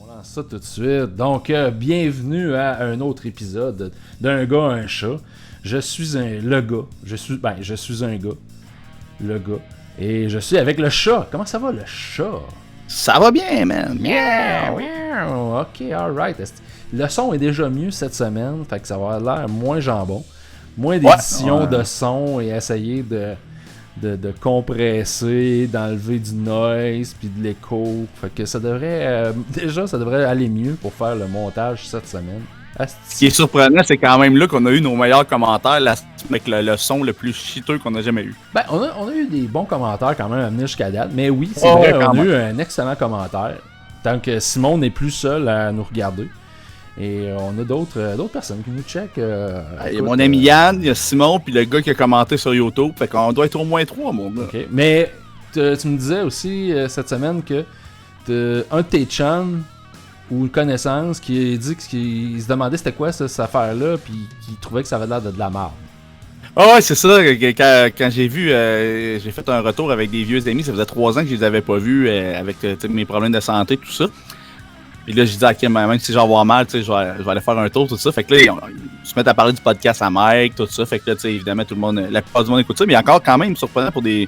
On lance ça tout de suite. Donc, bienvenue à un autre épisode d'un gars, un chat. Je suis le gars. Je suis un gars. Le gars. Et je suis avec le chat. Comment ça va, le chat? Ça va bien, man. Miaou, miaou. Ok, alright. Le son est déjà mieux cette semaine. Fait que ça va avoir l'air moins jambon. Moins d'édition de son et essayer de compresser, d'enlever du noise puis de l'écho. Fait que ça devrait ça devrait aller mieux pour faire le montage cette semaine. Ce qui est surprenant, c'est quand même là qu'on a eu nos meilleurs commentaires avec le son le plus chiteux qu'on a jamais eu. Ben, on a eu des bons commentaires quand même à venir jusqu'à date. Mais oui, c'est vrai, on a eu un excellent commentaire. Tant que Simon n'est plus seul à nous regarder. Et on a d'autres personnes qui nous checkent. Il y a mon ami Yann, il y a Simon, puis le gars qui a commenté sur YouTube. Fait qu'on doit être au moins 3, mon gars. Okay. Mais tu me disais aussi cette semaine que un de tes chums ou une connaissance qui a dit qu'il se demandait c'était quoi cette affaire-là, puis qu'il trouvait que ça avait l'air de la merde. Ah ouais, c'est ça. Quand j'ai vu, j'ai fait un retour avec des vieux amis. Ça faisait 3 ans que je les avais pas vus avec mes problèmes de santé, tout ça. Puis là, j'ai dit, ok, même si j'en vois mal, je vais aller faire un tour, tout ça. Fait que là, ils se mettent à parler du podcast à Mike, tout ça. Fait que là, évidemment, la plupart du monde écoute ça. Mais il y a encore quand même surprenant pour du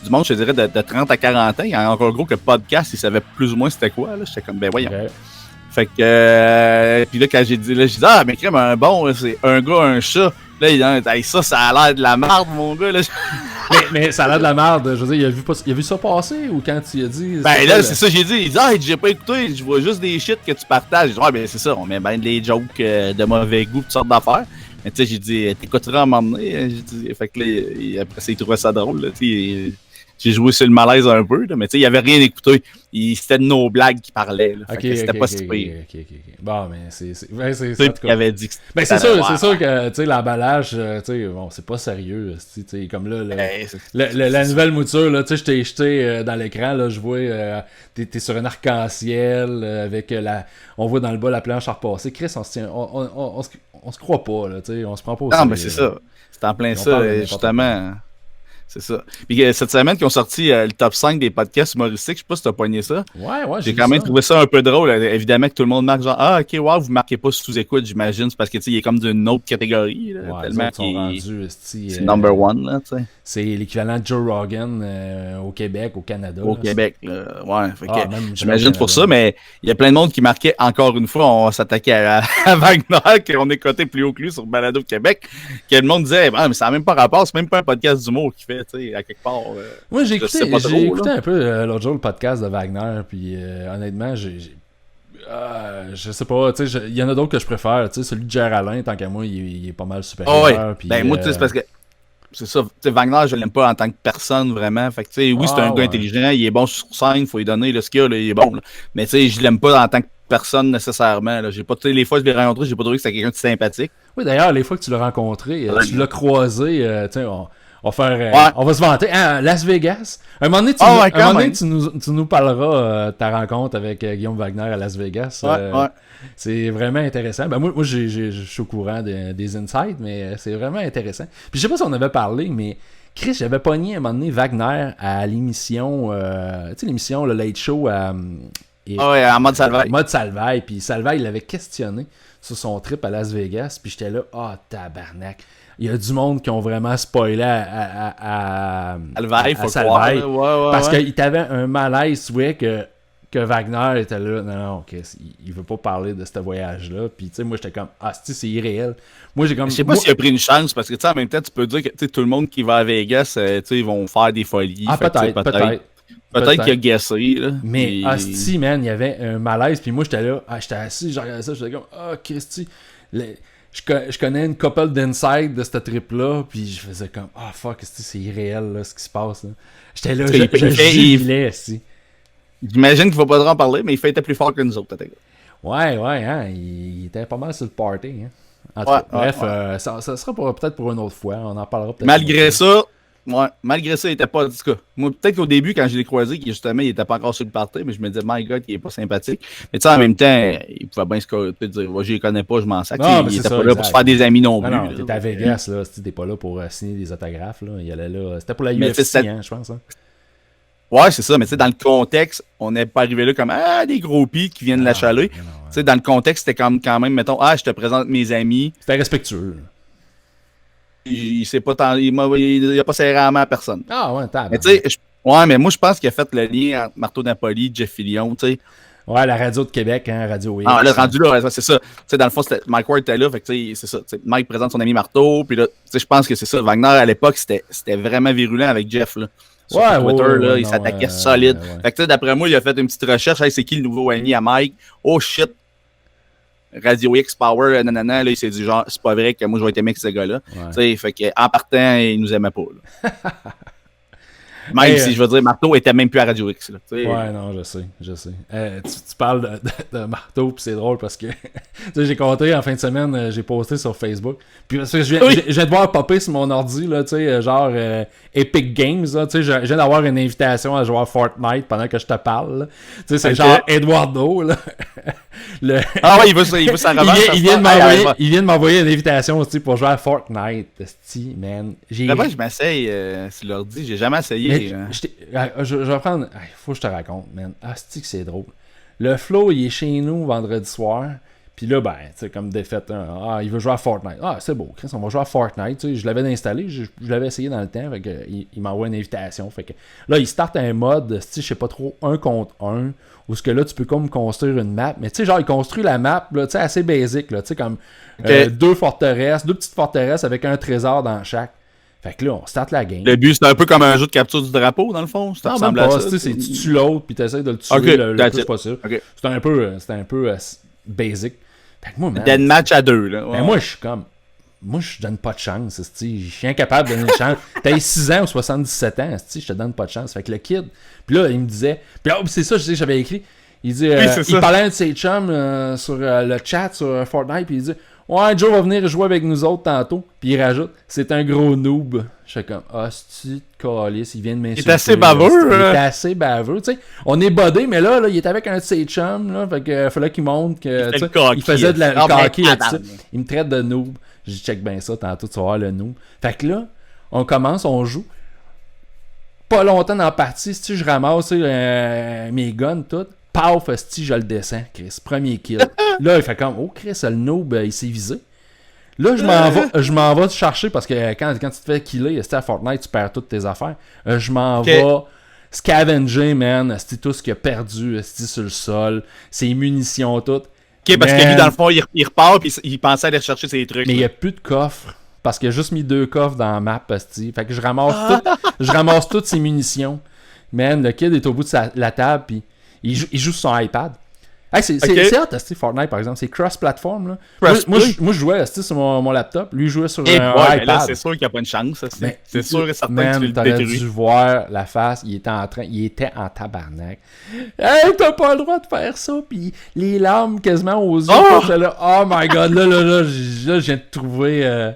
monde, je dirais, de 30 à 40 ans. Il y a encore gros que le podcast, ils savaient plus ou moins c'était quoi. J'étais comme, ben voyons. Okay. Fait que, puis là, quand j'ai dit, ah, mais crème, c'est un gars, un chat. Là, il dit, ça a l'air de la merde, mon gars. Là. mais ça a l'air de la merde. Je veux dire, il a vu ça passer ou quand tu as dit. Ben là, c'est ça, j'ai dit. Il dit, j'ai pas écouté, je vois juste des shit que tu partages. J'ai dit, ben c'est ça, on met bien des jokes de mauvais goût, toutes sortes d'affaires. Mais tu sais, j'ai dit, t'écouteras à un moment donné. Fait que là, après ça, il trouvait ça drôle. Là, j'ai joué sur le malaise un peu, là, mais tu sais, il avait rien écouté. C'était de nos blagues qui parlaient. Là, c'était pas si pire. Bon, mais c'est ça. Il avait dit que ben, c'est sûr que tu sais, l'emballage, tu sais, bon, c'est pas sérieux. Tu sais, comme là, la nouvelle mouture, là, tu sais, je t'ai jeté dans l'écran, là, je vois, t'es sur un arc-en-ciel avec on voit dans le bas la planche à repasser. Chris, on se croit pas, là, tu sais, on se prend pas au sérieux. Non, mais c'est ça. C'est en plein ça, justement. C'est ça. Puis cette semaine qu'ils ont sorti le top 5 des podcasts humoristiques, je sais pas si t'as pogné ça. Ouais, j'ai quand même trouvé ça un peu drôle. Évidemment que tout le monde marque genre, ok, wow, vous marquez pas sous-écoute, j'imagine. C'est parce que, tu sais, il est comme d'une autre catégorie. Là, ouais, tellement qu'ils sont rendus, c'est number one, là, tu sais. C'est l'équivalent de Joe Rogan au Québec, au Canada. Au Québec, là. Ouais. Fait que, j'imagine pour ça, mais il y a plein de monde qui marquait, encore une fois, on s'attaquait à Wagner, qu'on est coté plus haut que lui sur Balado Québec, que le monde disait, mais ça n'a même pas rapport, c'est même pas un podcast d'humour qu'il fait, tu sais, à quelque part. Moi, j'ai écouté un peu l'autre jour le podcast de Wagner, puis honnêtement, je sais pas, tu sais, il y en a d'autres que je préfère, tu sais, celui de Gérald Alain, tant qu'à moi, il est pas mal supérieur. Oh, ouais. Puis, ben, moi, tu sais, c'est parce que c'est ça, tu sais, Wagner, je l'aime pas en tant que personne, vraiment. Fait que, tu sais, oui, c'est un gars intelligent, il est bon sur scène, faut lui donner le skill, là, il est bon. Là. Mais, tu sais, je l'aime pas en tant que personne nécessairement. Là. J'ai pas, tu sais, les fois que je l'ai rencontré, j'ai pas trouvé que c'était quelqu'un de sympathique. Oui, d'ailleurs, les fois que tu l'as rencontré, tu l'as croisé, tu sais, on va se vanter. Ah, Las Vegas. Un moment donné, tu nous parleras de ta rencontre avec Guillaume Wagner à Las Vegas. C'est vraiment intéressant. Ben moi je suis au courant des insights, mais c'est vraiment intéressant. Puis je sais pas si on avait parlé, mais Chris, j'avais pogné à un moment donné Wagner à l'émission, tu sais, l'émission Le Late Show en mode Salvaille. Mode Salvaille. Puis Salvaille, il l'avait questionné sur son trip à Las Vegas. Puis j'étais là, tabarnak. Il y a du monde qui ont vraiment spoilé à Salvaille. Parce qu'il t'avait un malaise, que Wagner était là. Non, il veut pas parler de ce voyage-là. Puis, tu sais, moi, j'étais comme, c'est irréel. Moi, j'ai comme. Je sais pas s'il a pris une chance, parce que, tu sais, en même temps, tu peux dire que tout le monde qui va à Vegas, tu sais, ils vont faire des folies. Peut-être qu'il a guessé, là. Mais, man, il y avait un malaise. Puis moi, j'étais là, j'étais assis, je regardais ça, j'étais comme, Christy. Je connais une couple d'inside de ce trip-là, puis je faisais comme, fuck, c'est irréel, là, ce qui se passe, là. J'étais là, je jubilais, si. J'imagine qu'il ne va pas trop en parler, mais il était plus fort que nous autres, peut-être. Ouais, hein, il était pas mal sur le party, hein. En tout cas, bref, ça sera peut-être pour une autre fois, on en parlera peut-être. Malgré ça, il était pas. En tout cas, moi, peut-être qu'au début, quand je l'ai croisé, justement, il était pas encore sur le party, mais je me disais, my God, il est pas sympathique. Mais tu sais, en même temps, il pouvait bien se dire, je les connais pas, je m'en sac. Il était pas là pour se faire des amis non plus. Non, t'es à Vegas, là. T'es pas là pour signer des autographes, là. Il allait là. C'était pour la UFC, hein, je pense. Hein. Ouais, c'est ça, mais tu sais, dans le contexte, on n'est pas arrivé là comme des gros pis qui viennent l'achaler. Tu sais, dans le contexte, c'était quand même, mettons, je te présente mes amis. C'était respectueux. Il s'est pas il a pas serré la main à personne. Ah ouais, mais tu sais, mais moi je pense qu'il a fait le lien entre Marteau Napoli, Jeff Fillion, tu sais. Ouais, la radio de Québec, hein, Radio X. Ah, là, rendu là, c'est ça. Tu sais, dans le fond, Mike Ward était là, fait que tu sais, c'est ça. T'sais, Mike présente son ami Marteau, puis là, tu sais, je pense que c'est ça. Wagner, à l'époque, c'était vraiment virulent avec Jeff, là. Sur Twitter, là, il s'attaquait solide. Fait que tu sais, d'après moi, il a fait une petite recherche. Hey, c'est qui le nouveau ami à Mike? Oh shit! Radio X Power, nanana, là, il s'est dit genre, c'est pas vrai que moi je vais être aimé avec ce gars-là. Tu sais, fait qu'en partant, il nous aimait pas, là. Même si, je veux dire, Marteau était même plus à Radio X. Là, ouais, non, je sais. Tu parles de Marteau, puis c'est drôle parce que j'ai compté en fin de semaine, j'ai posté sur Facebook. Puis parce que je viens de voir popper sur mon ordi, là, genre Epic Games. Là, je viens d'avoir une invitation à jouer à Fortnite pendant que je te parle. C'est genre Eduardo. Là, Ah ouais, il veut s'en remettre. Il vient de m'envoyer une invitation pour jouer à Fortnite. Man. Là-bas, je m'essaye sur l'ordi. J'ai jamais essayé. Je vais prendre. Il faut que je te raconte, man. Que c'est drôle. Le Flo, il est chez nous vendredi soir. Puis là, ben, tu sais, comme défaite, il veut jouer à Fortnite. Ah, c'est beau, Chris, on va jouer à Fortnite. Tu sais, je l'avais installé, je l'avais essayé dans le temps. Fait que, il m'envoie une invitation. Fait que là, il start un mode, je sais pas trop, 1 contre 1. Où ce que là, tu peux comme construire une map. Mais tu sais, genre, il construit la map, là, tu sais, assez basique, là, tu sais, comme deux petites forteresses avec un trésor dans chaque. Fait que là, on start la game. Le but, c'est un peu comme un jeu de capture du drapeau, dans le fond. Non, même pas. Tu tues l'autre, puis tu essaies de le tuer le plus possible. Okay. C'était un peu basic. Fait que moi, man, d'un match à 2, là. Ben moi, je suis comme... Moi, je donne pas de chance. Je suis incapable de donner une chance. T'as 6 ans ou 77 ans, je te donne pas de chance. Fait que le kid... Puis là, il me disait... Puis là, c'est ça, j'avais écrit. Il dit... il parlait à un de ses chums sur le chat sur Fortnite, puis il dit... Ouais, Joe va venir jouer avec nous autres tantôt. Puis il rajoute, c'est un gros noob. Je suis comme, c'est-tu de calice, il vient de m'insulter. Il est assez baveux. Il est assez baveux, tu sais. On est bodé, mais là, il est avec un de ses chums, là. Fait que fallait qu'il montre que, il faisait de la coquille et tout ça. Il me traite de noob. J'ai dit, check bien ça, tantôt tu vas voir le noob. Fait que là, on commence, on joue. Pas longtemps dans la partie, si je ramasse mes guns, tout. Paf, je le descends, Chris. Premier kill. Là, il fait comme, oh, Chris, le noob, il s'est visé. Là, je m'en vais te chercher parce que quand tu te fais killer, à Fortnite, tu perds toutes tes affaires. Je m'en vais scavenger, man. C'est tout ce qu'il a perdu sur le sol. Ses munitions, toutes. Ok, parce que lui, dans le fond, il repart puis il pensait aller chercher ses trucs. Mais il n'y a plus de coffre. Parce qu'il a juste mis 2 coffres dans la map, Fait que je ramasse toutes ses munitions. Man, le kid est au bout de la table, puis il joue sur son iPad. Hey, c'est hot, Fortnite, par exemple. C'est cross-platform. Là. Moi, je jouais sur mon laptop. Lui, il jouait sur un iPad. Là, c'est sûr qu'il n'y a pas de chance. C'est sûr et certain que tu le détruis. Dû voir la face. Il était en tabarnak. Hey, t'as pas le droit de faire ça. Puis les larmes quasiment aux yeux. Oh my God. Là, je viens de trouver...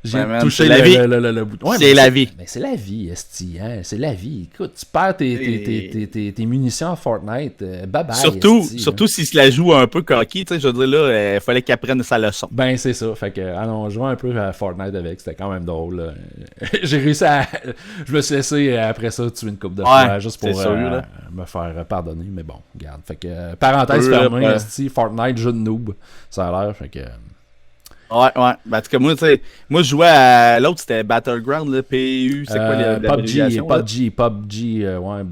J'ai touché le bout. Ouais, c'est la vie. Mais c'est la vie, esti. Hein? C'est la vie. Écoute, tu perds tes munitions à Fortnite. Bye bye. Surtout s'il se la joue un peu cocky. Je veux dire, là, il fallait qu'il apprenne sa leçon. Ben, c'est ça. Fait que, on jouait un peu à Fortnite avec. C'était quand même drôle. J'ai réussi à. Je me suis laissé après ça tuer une coupe de fois juste pour me faire pardonner. Mais bon, regarde. Fait que, parenthèse fermée, esti. Fortnite, jeu de noob. Ça a l'air. Fait que. Ouais. Ben, en tout cas, moi, je jouais à l'autre, c'était Battleground, le PU, c'est quoi l'abréviation? PUBG, ouais.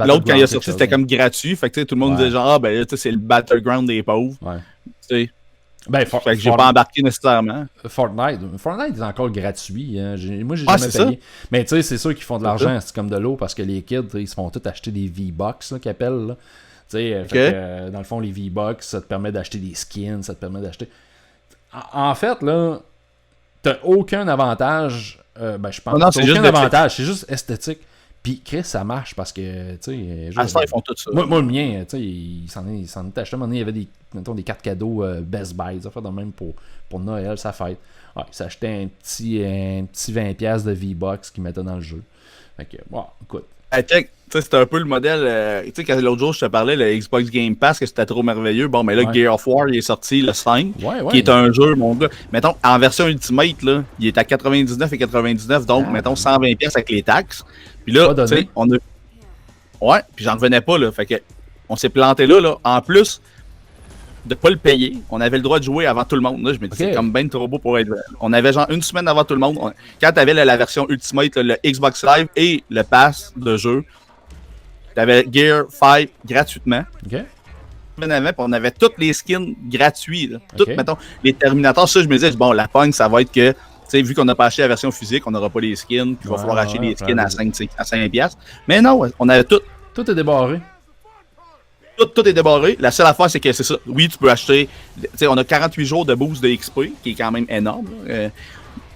L'autre, quand il a sorti, c'était comme gratuit. Fait que tout le monde disait genre, ben là, c'est le Battleground des pauvres. Ouais. Tu sais. Ben, fait que j'ai pas embarqué nécessairement. Fortnite est encore gratuit. Hein. Moi, j'ai jamais payé. Ça? Mais tu sais, c'est sûr qu'ils font de l'argent, c'est comme de l'eau, parce que les kids, ils se font tous acheter des V-Bucks, qu'ils appellent. Là. Tu sais, dans le fond, les V-Bucks, ça te permet d'acheter des skins, ça te permet d'acheter... En fait, là, t'as aucun avantage. Je pense que t'as aucun avantage. C'est juste esthétique. Puis, Chris, ça marche parce que, tu sais... ils font tout ça. Moi, le mien, tu sais, il s'en est acheté. À un moment donné, il y avait des cartes cadeaux Best Buy, ça fait de même pour Noël, sa fête. Ouais, il s'achetait un petit 20$ de V-Bucks qu'il mettait dans le jeu. Fait que, écoute. Check, c'était un peu le modèle. Tu sais, quand l'autre jour, je te parlais, le Xbox Game Pass, que c'était trop merveilleux. Bon, mais là, Gear of War, il est sorti le 5, qui est un jeu, mon gars. Mettons, en version Ultimate, là, il est à 99,99$, donc, mettons, 120$ avec les taxes. Puis là, tu sais, on a. Ouais, puis j'en revenais pas, là. Fait que on s'est planté là. En plus de pas le payer, on avait le droit de jouer avant tout le monde. Là, je me dis, c'est comme ben trop beau pour être vrai. On avait genre une semaine avant tout le monde. Quand t'avais la version Ultimate, le Xbox Live et le pass de jeu, t'avais Gear 5 gratuitement. OK. On avait toutes les skins gratuits. Là. Toutes, mettons, les Terminators, ça, je me disais, bon, la pogne, ça va être que, tu sais, vu qu'on n'a pas acheté la version physique, on n'aura pas les skins, puis il va falloir acheter les skins à 5$. Mais non, on avait tout. Tout est débarré. Tout est débarré. La seule affaire, c'est que c'est ça. Oui, tu peux acheter. Tu sais, on a 48 jours de boost de XP, qui est quand même énorme.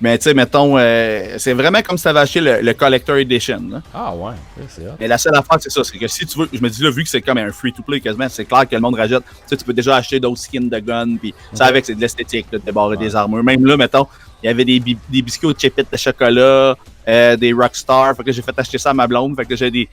Mais tu sais, mettons, c'est vraiment comme si tu avais acheté le Collector Edition. Là. Ah ouais, c'est ça. Mais la seule affaire, c'est ça. C'est que si tu veux, je me dis là, vu que c'est comme un free-to-play quasiment, c'est clair que le monde rajoute. Tu sais, tu peux déjà acheter d'autres skins de gun, puis ça avec, c'est de l'esthétique, de débarrer des armures. Même là, mettons, il y avait des biscuits aux chipettes de chocolat, des Rockstar. Fait que j'ai fait acheter ça à ma blonde. Fait que j'ai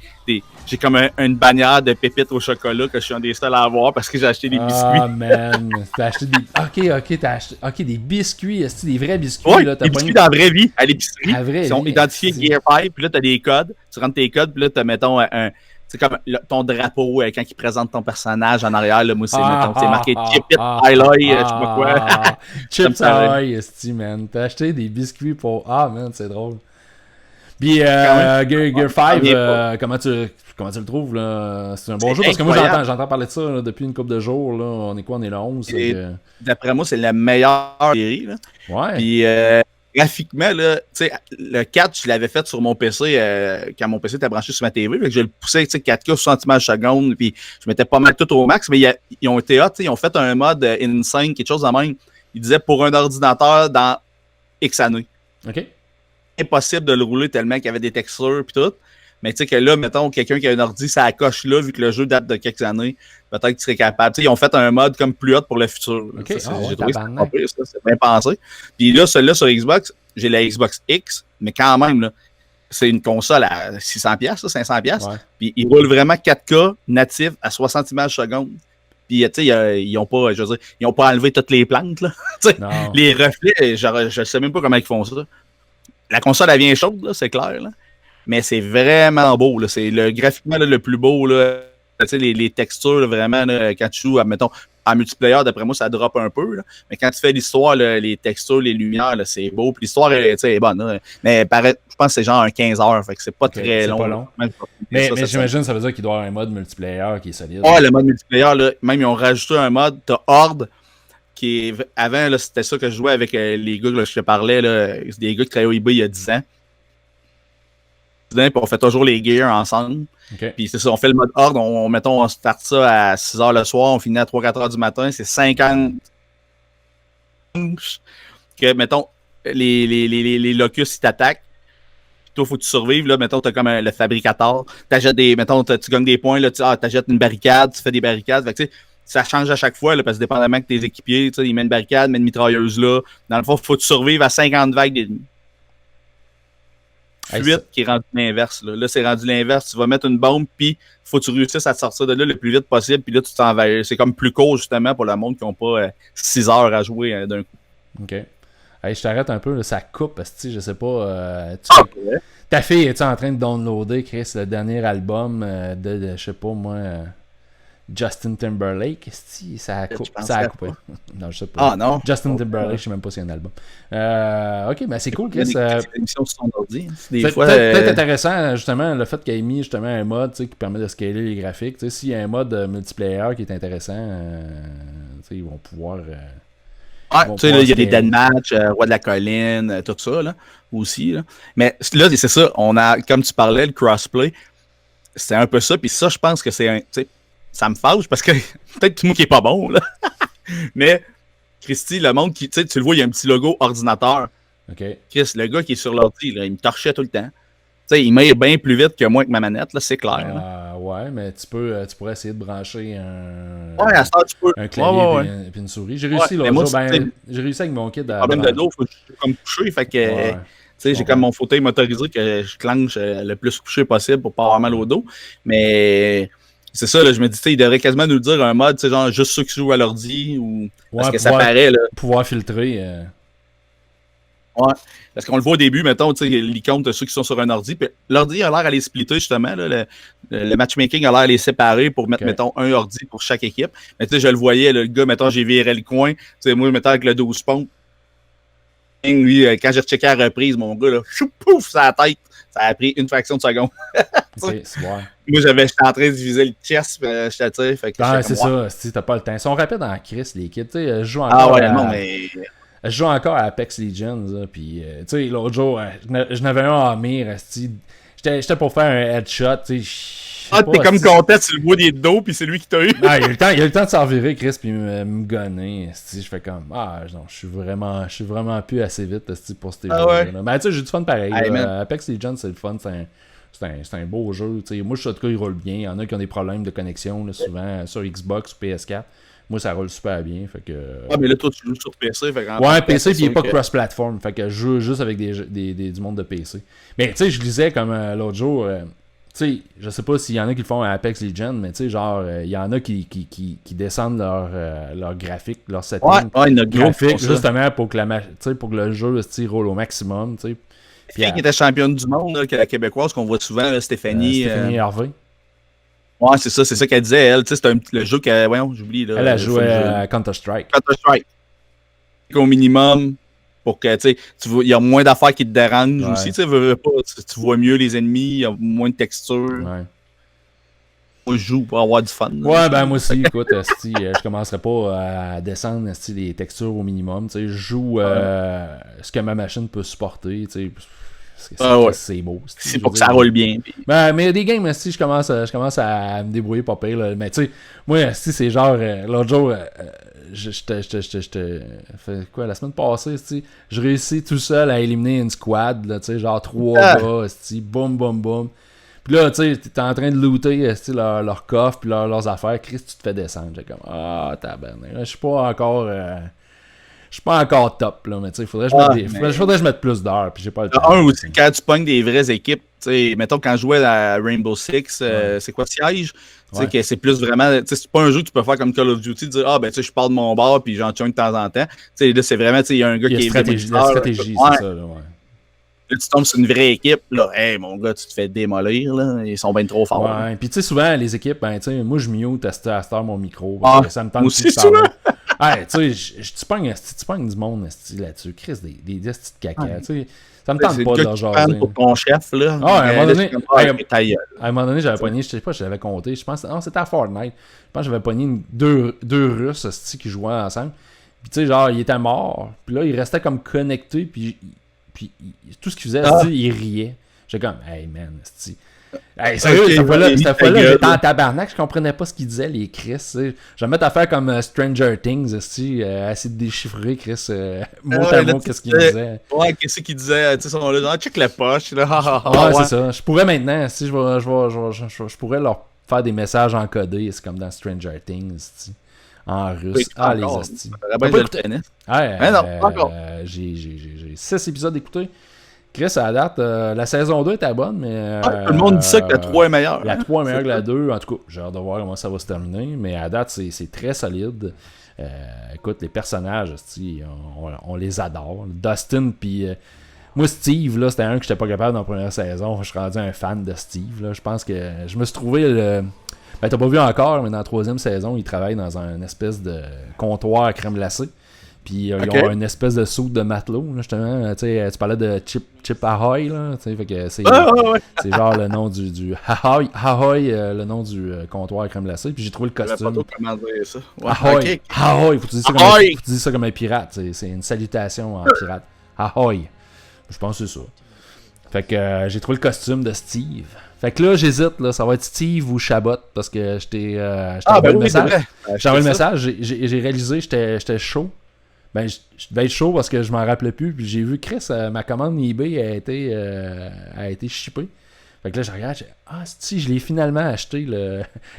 j'ai comme une bannière de pépites au chocolat que je suis un des seuls à avoir parce que j'ai acheté des biscuits. Ah, man. T'as acheté des. Ok, t'as acheté. Ok, des biscuits. Est-ce des vrais biscuits? Oui, là, des biscuits dans la vraie vie, à l'épicerie. Ils sont identifiés Gear 5, puis là, t'as des codes. Tu rentres tes codes, puis là, t'as, mettons, c'est comme ton drapeau quand il présente ton personnage en arrière. Là, moi, c'est marqué Chip Highlight, je sais pas quoi. Chips Highlight, man. T'as acheté des biscuits pour. Ah, man, c'est drôle. Puis, Gear 5, comment tu le trouves, là? C'est un bon jeu, parce que moi, j'entends parler de ça là, depuis une couple de jours, là. On est quoi? On est le 11. D'après moi, c'est la meilleure série, là. Ouais. Puis, graphiquement, là, tu sais, le 4, je l'avais fait sur mon PC quand mon PC était branché sur ma TV. Fait que je le poussais, tu sais, 4K 60 images seconde, puis je mettais pas mal tout au max, mais ils ont été hot, ils ont fait un mode Insane, quelque chose de même. Ils disaient pour un ordinateur dans X années. OK. Impossible de le rouler tellement qu'il y avait des textures puis tout. Mais tu sais que là, mettons, quelqu'un qui a un ordi, ça coche là, vu que le jeu date de quelques années, peut-être qu'il serait capable. Tu sais, ils ont fait un mode comme plus hot pour le futur. Okay. J'ai trouvé ça, c'est bien pensé. Puis là, celui-là sur Xbox, j'ai la Xbox X, mais quand même, là, c'est une console à 600$, 500$. Ouais. Puis ils roulent vraiment 4K natif à 60 images secondes. Puis, tu sais, ils ont pas, je veux dire, ils ont pas enlevé toutes les plantes, là. Les reflets, je sais même pas comment ils font ça. La console, elle vient chaude, là, c'est clair, là. Mais c'est vraiment beau, là. C'est graphiquement là, le plus beau, là. Tu sais, les textures, là, vraiment, là, quand tu joues, mettons, en multiplayer, d'après moi, ça drop un peu, là. Mais quand tu fais l'histoire, là, les textures, les lumières, là, c'est beau. Puis l'histoire, est bonne, là. Mais je pense que c'est genre un 15 heures, fait que c'est pas très long. Pas long. Mais j'imagine ça veut dire qu'il doit y avoir un mode multiplayer qui est solide. Ouais, le mode multiplayer, là, même ils ont rajouté un mode, t'as Horde, qui est, avant, là, c'était ça que je jouais avec les gars, là, je te parlais, là, c'est des gars qui travaillaient au eBay il y a 10 ans. Puis on fait toujours les gears ensemble. Okay. Puis c'est ça, on fait le mode Horde, on start ça à 6h le soir, on finit à 3-4h du matin, c'est 50 que, mettons, les locus, ils t'attaquent. Toi, faut que tu survives, là, mettons, t'as comme le fabricateur, t'achètes mettons, tu gagnes des points, là, t'achètes une barricade, tu fais des barricades, fait que, tu sais, ça change à chaque fois, là, parce que dépendamment de tes équipiers, tu sais, ils mettent une barricade, ils mettent une mitrailleuse là. Dans le fond, il faut que tu survives à 50 vagues d'ennemis. Fuite qui est rendu l'inverse. Là, c'est rendu l'inverse. Tu vas mettre une bombe, puis il faut que tu réussisses à te sortir de là le plus vite possible, puis là, tu t'en vas. C'est comme plus court, justement, pour le monde qui n'a pas 6 heures à jouer d'un coup. OK. Hey, je t'arrête un peu, là, ça coupe, parce que je sais pas. Ta fille est en train de downloader, Chris, le dernier album de je sais pas moi. Justin Timberlake, ça a coupé. Non, je sais pas. Ah non. Justin Timberlake, je sais même pas si c'est un album. Ok, mais c'est cool, Chris. C'est peut-être intéressant, justement, le fait qu'il ait mis justement un mode qui permet de scaler les graphiques. S'il y a un mode multiplayer qui est intéressant, ils vont pouvoir. Tu sais, il y a des deathmatch, Roi de la colline, tout ça, là, aussi. Là. Mais là, c'est ça, on a, comme tu parlais, le crossplay, c'est un peu ça, puis ça, je pense que c'est un. Ça me fâche parce que peut-être tout le monde qui est pas bon, là. Mais, Christy, le monde qui. Tu sais, tu le vois, il y a un petit logo ordinateur. OK. Chris, le gars qui est sur l'ordi, là, il me torchait tout le temps. Tu sais, il m'aide bien plus vite que moi avec ma manette, là, c'est clair. Ouais, mais tu pourrais essayer de brancher un clavier et une souris. J'ai réussi l'autre jour. J'ai réussi avec mon kit à. Problème de dos, faut que je comme coucher, fait que. Tu sais, j'ai comme mon fauteuil motorisé que je clenche le plus couché possible pour pas avoir mal au dos. Mais. C'est ça, là, je me dis, il devrait quasiment nous le dire un mode, genre juste ceux qui jouent à l'ordi ou. Parce que ça paraît, là. Pouvoir filtrer. Ouais. Parce qu'on le voit au début, mettons, tu sais, l'icône de ceux qui sont sur un ordi. Puis l'ordi a l'air à les splitter, justement. Là, le matchmaking a l'air à les séparer pour mettre, mettons, un ordi pour chaque équipe. Mais tu sais, je le voyais, le gars, mettons, j'ai viré le coin. Tu sais, moi, mettons, avec le 12 pompes. Lui, quand j'ai rechecké la reprise, mon gars, là, chou, pouf, ça la tête. Ça a pris une fraction de seconde. C'est ouais. Moi, j'étais en train de viser le chest, je t'attire. C'est ça, si t'as pas le temps. Ils sont rapides en crise, les kids. Tu sais, je joue encore. Je joue encore à Apex Legends, puis tu sais, l'autre jour, je n'avais un en mire, j'étais pour faire un headshot, tu sais. T'es comme content, tu le vois des dos, puis c'est lui qui t'a eu. Ah, il a eu le temps de s'en virer, Chris, puis me gonner, je fais comme, non, je suis vraiment plus assez vite, pour ces jeux-là. Ouais. Mais tu sais, j'ai du fun pareil, Apex Legends, c'est le fun, c'est un beau jeu, tu sais. Moi, je suis en tout cas, il roule bien, il y en a qui ont des problèmes de connexion, là, souvent, sur Xbox ou PS4. Moi, ça roule super bien. Fait que... mais là, toi, tu joues sur PC. PC, puis il n'est pas cross-platform. Fait que je joue juste avec du monde de PC. Mais tu sais, je lisais comme l'autre jour. Tu sais, je sais pas s'il y en a qui le font à Apex Legends, mais tu sais, genre, il y en a qui descendent leur graphique, leur setting graphique, justement pour que, pour que le jeu roule au maximum. Tu sais. Puis qui était championne du monde, là, la québécoise qu'on voit souvent, là, Stéphanie Hervé. Ouais, c'est ça qu'elle disait, elle. Tu sais, c'était le jeu qu'elle. Voyons, j'oublie. Là, elle a joué à Counter-Strike. Au minimum, pour que, tu sais, il y a moins d'affaires qui te dérangent aussi. Tu vois mieux les ennemis, il y a moins de textures. Ouais. Moi, je joue pour avoir du fun. Ouais, ben moi aussi, écoute, je commencerai pas à descendre les textures au minimum. Tu sais, je joue ce que ma machine peut supporter, tu sais. C'est beau. C'est pour que ça roule bien. Puis... Ben, mais il y a des games, je commence à me débrouiller pas pire. Là. Mais tu sais, moi, c'est genre, l'autre jour, fait quoi, la semaine passée, je réussis tout seul à éliminer une squad, là, genre 3 gars, boum, boum, boum. Puis là, tu sais, t'es en train de looter leur coffre puis leurs affaires. Chris, tu te fais descendre. J'ai comme, tabarnak. Je suis pas encore... Je suis pas encore top, là, mais tu sais, faudrait que je mette plus d'heures, puis j'ai pas le temps. Aussi, quand tu pognes des vraies équipes, tu sais, mettons, quand je jouais à Rainbow Six, c'est quoi, Siege? Tu sais, que c'est plus vraiment, tu sais, c'est pas un jeu que tu peux faire comme Call of Duty, dire, tu sais, je pars de mon bar, puis j'en tue de temps en temps. Tu sais, là, c'est vraiment, tu sais, il y a un gars qui est... La stratégie, c'est ça, là, ouais. Là, tu tombes sur une vraie équipe, là, hey, mon gars, tu te fais démolir, là, ils sont bien trop forts. Ouais, puis tu sais, souvent, les équipes, ben, tu sais, moi, je mute à cette heure mon micro, ça me tente de parler. Hey, tu sais, tu pognes du monde là-dessus, Chris, des petits caca, tu sais, ça me tente pas de leur jaser. Pour ton chef, là. À un moment donné, j'avais pogné, je sais pas, je l'avais compté, je pense, non, c'était à Fortnite, je pense que j'avais pogné deux Russes, qui jouaient ensemble, puis tu sais, genre, ils étaient morts, puis là, ils restaient comme connectés, puis tout ce qu'il faisait, il riait. J'étais comme, hey man, hey, sérieux, cette fois-là, j'étais en tabarnak, je comprenais pas ce qu'ils disaient, les Chris. Je vais mettre à faire comme Stranger Things, essayer de déchiffrer, Chris, mot à mot, qu'est-ce qu'il disait. Ouais, qu'est-ce qu'il disait, tu sais, son là, check la poche, là, c'est ça. Je pourrais maintenant, si je pourrais leur faire des messages encodés, c'est comme dans Stranger Things, en russe. Les hosties. J'ai 6 épisodes écoutés. Chris, à la date, la saison 2 était bonne, mais... tout le monde dit ça que la 3 est meilleure. La 3 est meilleure que la 2. En tout cas, j'ai hâte de voir comment ça va se terminer. Mais à la date, c'est très solide. Écoute, les personnages, on les adore. Dustin, puis... moi, Steve, là, c'était un que j'étais pas capable dans la première saison. Je suis rendu un fan de Steve. Là. Je pense que je me suis trouvé... Ben, t'as pas vu encore, mais dans la 3e saison, il travaille dans un espèce de comptoir à crème glacée. Puis ils ont une espèce de soude de matelot, là, justement. Tu parlais de Chip Ahoy, là. Fait que c'est genre le nom du Ahoy, le nom du comptoir à crème glacée. Puis j'ai trouvé le costume. Je sais pas comment dire ça. Ouais, Ahoy, faut que tu dises ça comme un pirate. C'est une salutation en pirate. Ahoy. Je pense que c'est ça. Fait que j'ai trouvé le costume de Steve. Fait que là, j'hésite, là, ça va être Steve ou Chabot, parce que je t'ai envoyé le message. J'ai envoyé le message, j'ai réalisé, j'étais chaud. Ben, je devais être chaud parce que je m'en rappelais plus. Puis j'ai vu Chris, ma commande eBay a été shippée. Fait que là, je regarde, si, je l'ai finalement acheté,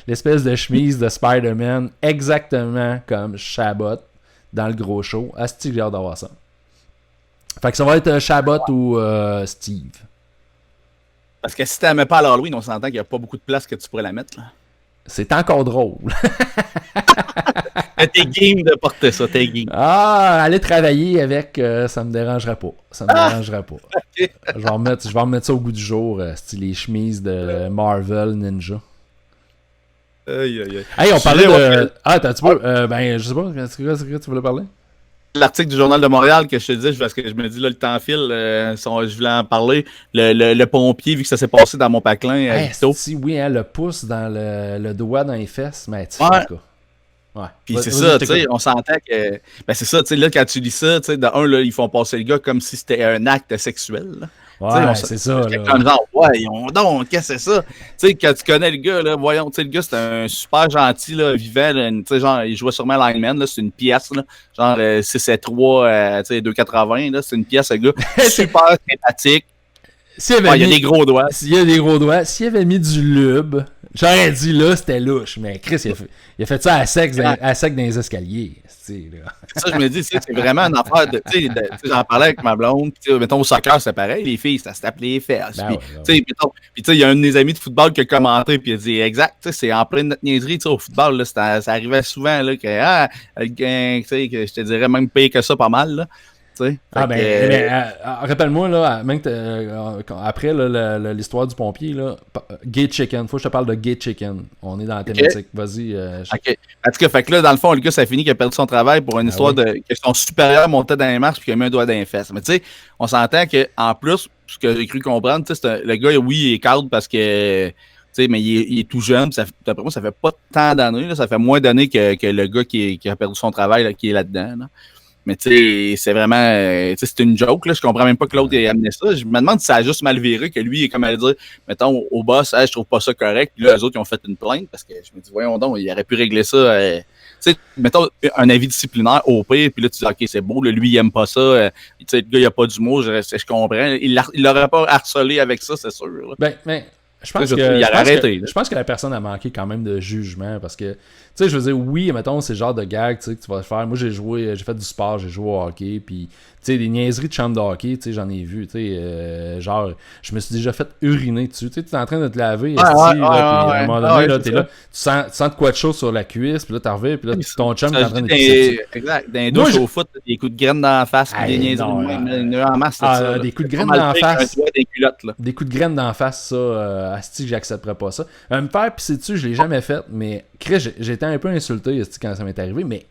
l'espèce de chemise de Spider-Man, exactement comme Chabot dans le gros show. Si, j'ai hâte d'avoir ça. Fait que ça va être Chabot ou Steve. Parce que si tu la mets pas à l'Halloween, on s'entend qu'il n'y a pas beaucoup de place que tu pourrais la mettre, là. C'est encore drôle. T'es game de porter ça, t'es game. Ah, aller travailler avec, ça me dérangerait pas. Ça me dérangerait pas. Okay. Je vais remettre ça au goût du jour, style les chemises de Marvel Ninja. Aïe, aïe, aïe. Hey, on parlait de... Ah, t'as-tu pas... ben, je sais pas, c'est quoi tu voulais parler? L'article du Journal de Montréal que je te disais, parce que je me dis, là, le temps file, je voulais en parler. Le pompier, vu que ça s'est passé dans mon paclin. Oui, hein, le pouce dans le doigt dans les fesses, mais tu Ouais. Puis c'est ça, tu sais, on s'entend que... Ben c'est ça, tu sais, là, quand tu lis ça, tu sais, de un, là, ils font passer le gars comme si c'était un acte sexuel, là. Ouais, c'est ça, là. Comme genre, voyons donc, qu'est-ce que c'est ça? Tu sais, quand tu connais le gars, là, voyons, tu sais, le gars, c'est un super gentil, là, vivant, tu sais, genre, il jouait sûrement lineman, là, c'est une pièce, là, genre 6'3", tu sais, 2'80", là, c'est une pièce, le gars, super sympathique. Il y a des gros doigts. S'il y a des gros doigts, s'il avait mis du lube, j'aurais dit là, c'était louche. Mais Chris, il a fait ça à sec dans les escaliers. Ça, je me dis, c'est vraiment une affaire de. Tu sais, j'en parlais avec ma blonde. Mettons, au soccer, c'est pareil. Les filles, ça se tape les fesses. Puis, tu sais, il y a un de mes amis de football qui a commenté. Puis il a dit, exact, tu sais, c'est en pleine notre niaiserie. Tu sais, au football, là, ça arrivait souvent, là, que je te dirais même pire que ça, pas mal, là. Rappelle-moi, là, même après là, l'histoire du pompier, là, Gay Chicken, faut que je te parle de Gay Chicken. On est dans la thématique. Vas-y. OK. En tout cas, fait que là, dans le fond, le gars, ça a fini qu'il a perdu son travail pour une histoire de que son supérieur montait dans les marches et qu'il a mis un doigt dans les fesses. Mais tu sais, on s'entend qu'en plus, ce que j'ai cru comprendre, le gars, oui, il est cadre parce que. Mais il est tout jeune, d'après moi, ça fait pas tant d'années, ça fait moins d'années que le gars qui a perdu son travail, là, qui est là-dedans. Là. Mais tu sais, c'est vraiment... c'est une joke, là. Je comprends même pas que l'autre ait amené ça. Je me demande si ça a juste mal viré, que lui, il est comme à dire, mettons, au boss, je trouve pas ça correct. Puis là, eux autres, ils ont fait une plainte parce que je me dis, voyons donc, il aurait pu régler ça. Tu sais, mettons, un avis disciplinaire au pire, puis là, tu dis, OK, c'est beau, là, lui, il aime pas ça. Tu sais, le gars, il a pas d'humour, je comprends. Il l'aurait pas harcelé avec ça, c'est sûr. Là. Je pense que la personne a manqué quand même de jugement parce que, tu sais, je veux dire, oui, mettons, c'est le genre de gag, tu sais, que tu vas faire. Moi, j'ai fait du sport, j'ai joué au hockey, puis, tu sais, des niaiseries de chambre de hockey, tu sais, j'en ai vu, tu sais, genre, je me suis déjà fait uriner dessus, tu sais, tu es en train de te laver, puis à un moment donné, là, t'es là, tu sens de quoi de chaud sur la cuisse, puis là, t'en reviens, puis là, ton chum est en train de pisser. Exact, dans les douches au foot, des coups de graine dans la face, puis des niaiseries en masse, ça. Des coups de graine dans la face. Des coups de graine dans la face, ça, asti, j'accepterais pas ça. Me faire pisser dessus, je l'ai jamais fait, mais Chris, j'étais un peu insulté quand ça m'est arrivé, mais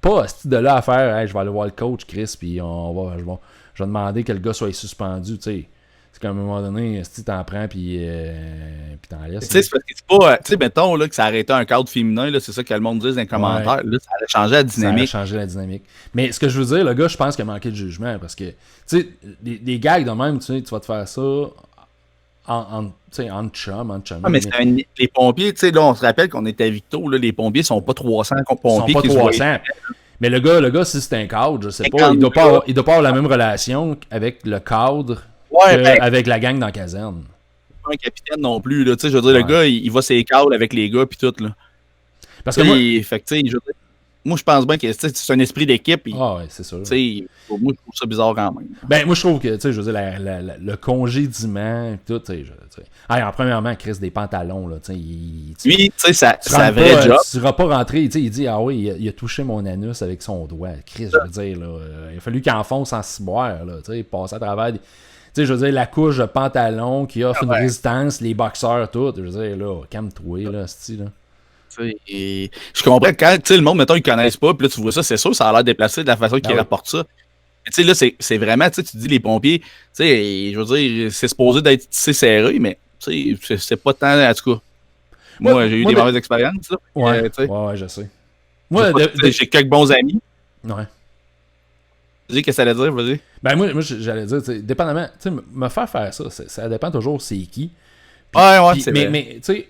pas asti de là à faire, hey, je vais aller voir le coach Chris, puis je vais demander que le gars soit suspendu, tu sais. C'est qu'à un moment donné, si t'en prends, puis t'en laisses. Tu sais, c'est parce que c'est pas. Tu sais, mettons là, que ça arrêtait un cadre féminin, là, c'est ça que le monde dit dans les commentaires. Là, ça allait changer la dynamique. Ça allait changer la dynamique. Mais ce que je veux dire, le gars, je pense qu'il a manqué de jugement, parce que, tu sais, des gags de même, tu vas te faire ça en chum. Ah, mais les pompiers, tu sais, là, on se rappelle qu'on était à Victo, là, les pompiers sont pas 300 pompiers. Ils sont pas 300. Mais le gars, si c'est un cadre, je sais pas, il doit pas avoir la même relation avec le cadre avec la gang dans la caserne. Pas un capitaine non plus, là, tu sais, je veux dire, le gars, il va ses câbles avec les gars, puis tout, là. Parce que moi... Fait que, tu sais, je veux dire, moi, je pense bien que c'est un esprit d'équipe. Ah ouais, c'est sûr. Moi, je trouve ça bizarre quand même. Ben, moi, je trouve que, tu sais, je veux dire, le congédiement, tout, tu sais. En premièrement, Chris, des pantalons, là, tu sais. Oui, tu sais, ça vrai job. Tu seras pas rentré, tu sais, il dit, ah oui, il a touché mon anus avec son doigt. Chris, je veux dire, là, il a fallu qu'il enfonce en ciboire, là, tu sais, passer à travers des... Tu sais, je veux dire, la couche de pantalon qui offre une résistance, les boxeurs, tout. Je veux dire, là, calme-toi, là, c'ti, là. Et je comprends que quand le monde, mettons, ils connaissent pas, puis là, tu vois ça, c'est sûr, ça a l'air déplacé de la façon qu'ils rapportent ça. Mais tu sais, là, c'est vraiment, tu dis les pompiers, tu sais, je veux dire, c'est supposé d'être serré, mais tu sais, c'est pas tant, en tout cas. Moi, j'ai eu des mauvaises expériences, là. Ouais, je sais. Moi, j'ai quelques bons amis. Ouais. Dis qu'est-ce que ça allait dire, vas-y. Ben, moi j'allais dire, dépendamment, tu sais, me faire ça, ça dépend toujours c'est qui. Puis, c'est vrai. Mais tu sais,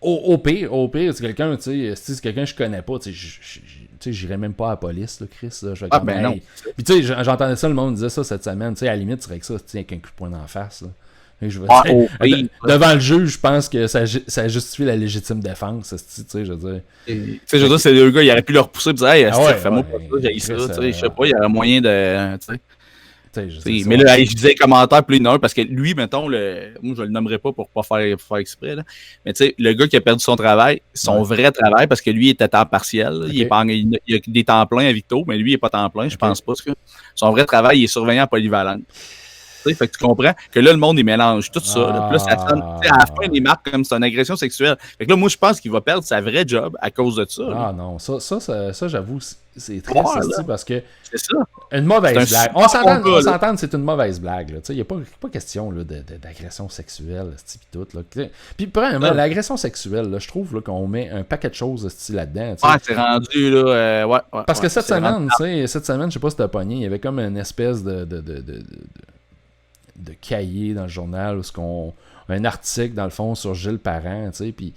au pire, c'est quelqu'un, tu sais, si c'est quelqu'un que je connais pas, tu sais, j'irais même pas à la police, là, Chris. Là, non. Puis tu sais, j'entendais ça, le monde disait ça cette semaine, tu sais, à la limite, tu serais que ça, tu sais, avec un coup de poing d'en face, là. Devant le juge, je pense que ça justifie la légitime défense, tu sais, je veux dire. Tu sais, je veux dire, c'est deux gars, il aurait pu le repousser et dire, hey, fais-moi pas ça, j'ai ça, tu sais, je sais pas, il y aurait moyen de. Tu Mais là, je disais commentaire, puis non, parce que lui, mettons, moi je le nommerai pas pour pas faire exprès, là. Mais tu sais, le gars qui a perdu son travail, son vrai travail, parce que lui il était à temps partiel, il a des temps pleins à Victo, mais lui il n'est pas temps plein, je pense pas. Son vrai travail, il est surveillant polyvalent. Fait que tu comprends que là, le monde, il mélange tout ça. Là. Puis là, ça sonne, à la fin, il marque comme c'est une agression sexuelle. Fait que là, moi, je pense qu'il va perdre sa vraie job à cause de ça. Ah non, ça j'avoue, c'est très sexy parce que c'est ça. Une mauvaise blague. On s'entend, c'est une mauvaise blague. Il n'y a pas question là, d'agression sexuelle, pis tout. Là. Puis, premièrement, l'agression sexuelle, là, je trouve là, qu'on met un paquet de choses là-dedans. Ah, c'est rendu, là. Ouais, parce que cette semaine, je sais pas si t'as pogné, il y avait comme une espèce de cahier dans le journal où un article dans le fond sur Gilles Parent, puis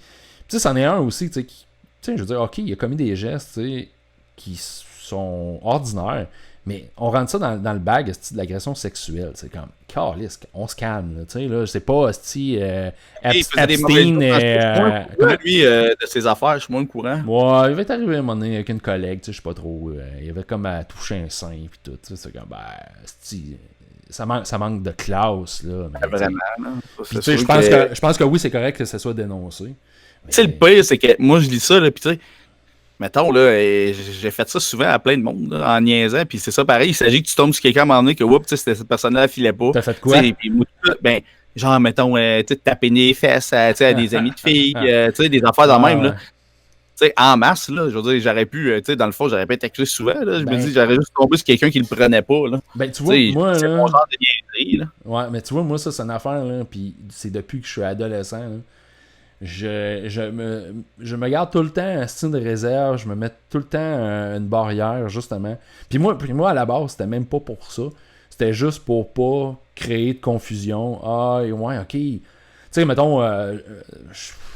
c'en est un aussi, qui, je veux dire, ok, il a commis des gestes, qui sont ordinaires, mais on rentre ça dans le bag de l'agression sexuelle, c'est comme, caliste, on se calme, là, c'est pas, Epstein, lui, de ses affaires, je suis moins au courant. Ouais, il va être arrivé à un moment donné avec une collègue, je sais pas trop, il avait comme à toucher un sein, puis tout, c'est comme, ça manque de classe, là. Mais, vraiment, je pense que oui, c'est correct que ça soit dénoncé. Tu sais, le pire, c'est que moi, je lis ça, là, puis tu sais, mettons, là, j'ai fait ça souvent à plein de monde, là, en niaisant, puis c'est ça pareil, il s'agit que tu tombes sur quelqu'un à un moment donné, que, oups, cette personne-là, elle filait pas. T'as fait quoi? Puis, ben, genre, mettons, tu taper les fesses à des amis de filles, tu sais, des affaires dans même, là. Tu sais, en masse, là, je veux dire, j'aurais pu, tu sais, dans le fond, j'aurais pas été accusé souvent, là. Je me dis, j'aurais juste tombé sur quelqu'un qui le prenait pas, là. Ben, tu vois, moi, c'est mon genre de niaiserie, là. Ouais, mais tu vois, moi, ça, c'est une affaire, là, puis c'est depuis que je suis adolescent, là. Je me garde tout le temps un style de réserve, je me mets tout le temps une barrière, justement. Puis moi, à la base, c'était même pas pour ça. C'était juste pour pas créer de confusion. Ah, ouais, ok. Tu sais, mettons,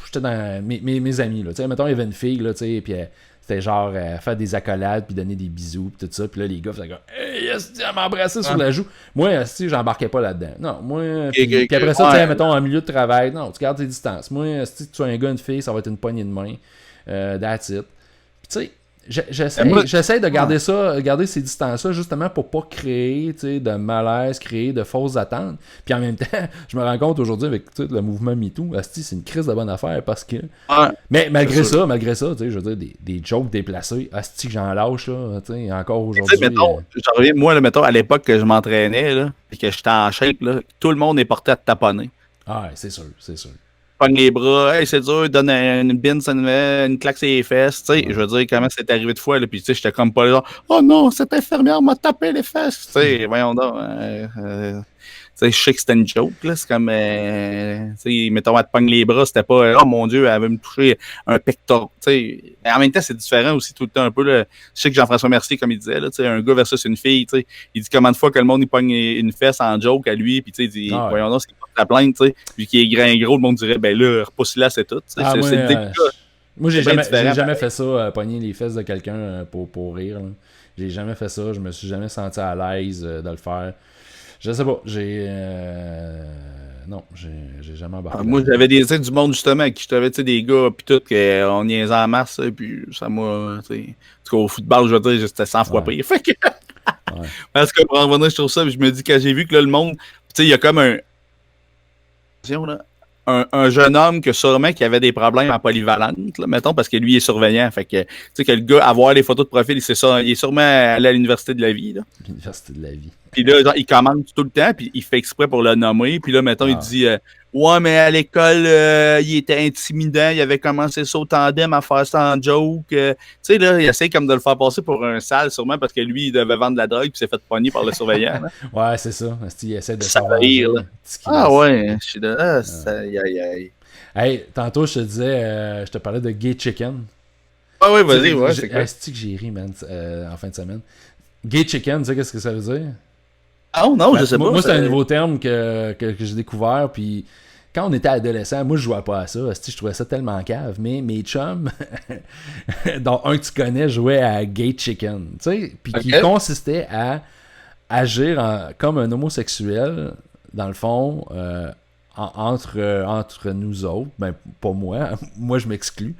j'étais dans mes amis, là. Tu sais, mettons, il y avait une fille, là, tu sais, puis c'était genre faire des accolades, puis donner des bisous, puis tout ça. Puis là, les gars faisaient comme, hey, elle m'a embrassé sur la joue. Moi, j'embarquais pas là-dedans. Non, moi, puis après ça, tu sais, mettons, en milieu de travail, non, tu gardes tes distances. Moi, si tu es un gars, une fille, ça va être une poignée de main. That's it. Puis tu sais, j'essaie de garder ces distances-là justement pour pas créer de malaise, créer de fausses attentes. Puis en même temps, je me rends compte aujourd'hui avec le mouvement MeToo, c'est une crise de bonne affaire parce que. Mais malgré ça, je veux dire, des jokes déplacés, que j'en lâche là, encore aujourd'hui. Je reviens, moi, là, mettons, à l'époque que je m'entraînais là, et que j'étais en shape, là, tout le monde est porté à te taponner. Ah, c'est sûr. Pogne les bras, hey, c'est dur, donne une bine, une claque sur les fesses, tu sais, je veux dire, comment c'est arrivé de fois, là, puis tu sais, j'étais comme pas là, oh non, cette infirmière m'a tapé les fesses, tu sais, voyons donc, tu sais, je sais que c'était une joke, là, c'est comme, tu sais, mettons, elle te pogne les bras, c'était pas, oh mon Dieu, elle veut me toucher un pectoral, tu sais, mais en même temps, c'est différent aussi tout le temps un peu, là, je sais que Jean-François Mercier, comme il disait, là, tu sais, un gars versus une fille, tu sais, il dit combien de fois que le monde, il pogne une fesse en joke à lui, puis tu sais, il dit, voyons donc, c'est la plainte, tu sais, vu qu'il est grand et gros, le monde dirait, ben là, repousse là, c'est tout, tu sais, c'est délicat. Moi, j'ai jamais fait ça, pogner les fesses de quelqu'un pour rire, là. J'ai jamais fait ça, je me suis jamais senti à l'aise de le faire. Je sais pas, non, j'ai jamais embarqué. Moi, j'avais du monde, justement, qui j'avais, des gars, puis tout, qu'on niaisait en masse, puis ça m'a, tu sais, en tout cas, au football, je veux dire, c'était 100 fois pire. Fait que, parce que pour en revenir sur ça, je me dis, quand j'ai vu que là, le monde, tu sais, il y a comme un jeune homme que sûrement qui avait des problèmes en polyvalente, là, mettons, parce que lui, il est surveillant. Fait que, tu sais, que le gars, avoir les photos de profil, il est sûrement allé à l'université de la vie, là. L'université de la vie. Puis là, genre, il commande tout le temps, puis il fait exprès pour le nommer. Puis là, mettons, il dit ouais, mais à l'école, il était intimidant, il avait commencé ça au tandem à faire ça en joke. Tu sais, là, il essaie comme de le faire passer pour un sale, sûrement, parce que lui, il devait vendre de la drogue, puis s'est fait pogner par le surveillant. Ouais, c'est ça. Il essaie de savoir. Ah ouais, je suis de là. Hey, tantôt, je te disais, je te parlais de Gay Chicken. Ah ouais, vas-y, ouais, c'est quoi? C'est que j'ai ri, man, en fin de semaine. Gay Chicken, tu sais qu'est-ce que ça veut dire? Ah non, je sais pas. Moi, c'est un nouveau terme que j'ai découvert, puis quand on était adolescent, moi, je jouais pas à ça. Je trouvais ça tellement cave, mais mes chums, dont un que tu connais, jouait à Gay Chicken, tu sais, puis qui consistait à agir comme un homosexuel, dans le fond, entre nous autres, ben, pas moi, moi, je m'exclus,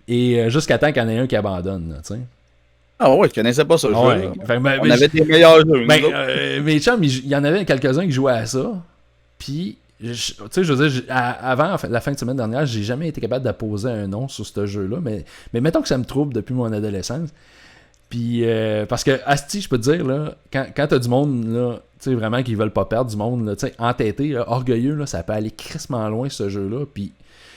et jusqu'à temps qu'il y en ait un qui abandonne, tu sais. Ah ouais, je connaissais pas ce jeu. Ouais. On avait des meilleurs jeux. Mes chums, il y en avait quelques-uns qui jouaient à ça. Puis, tu sais, je veux dire, avant la fin de semaine dernière, j'ai jamais été capable d'apposer un nom sur ce jeu-là. Mais mettons que ça me trouble depuis mon adolescence. Puis, parce que, asti, je peux te dire, là, quand t'as du monde, là, tu sais, vraiment qui veulent pas perdre du monde, là, tu sais, entêté, là, orgueilleux, là, ça peut aller crissement loin, ce jeu-là. Puis,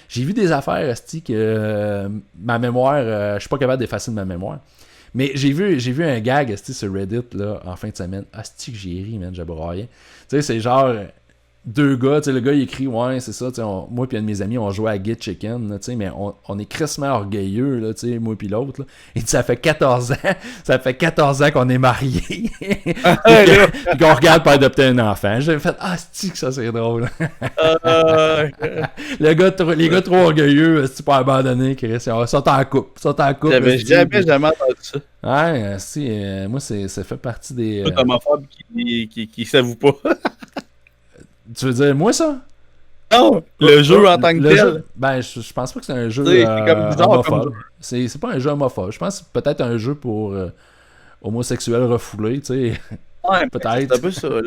j'ai vu des affaires, asti, que ma mémoire, je suis pas capable d'effacer de ma mémoire. Mais j'ai vu un gag, asti, sur Reddit, là, en fin de semaine. Asti, que j'ai ri, man, j'ai broyé. Tu sais, c'est genre... Deux gars, tu sais, le gars il écrit, ouais, c'est ça, tu sais, moi et un de mes amis, on jouait à Get Chicken, tu sais, mais on est crissement orgueilleux, là, tu sais, moi et l'autre, là. Et ça fait 14 ans qu'on est mariés, puis qu'on regarde pour adopter un enfant. J'ai fait, c'est que ça, c'est drôle. Les gars trop orgueilleux, c'est pas abandonné, Chris, ils sont en couple. J'avais jamais entendu ça. Ouais, moi, ça fait partie des... Tout homophobe qui s'avoue pas. Tu veux dire moi ça? Non, le jeu en tant que tel. Jeu, ben, je pense pas que c'est un jeu homophobe. C'est pas un jeu homophobe. Je pense que c'est peut-être un jeu pour homosexuels refoulés, tu sais. Ouais, peut-être. C'est un peu ça, là.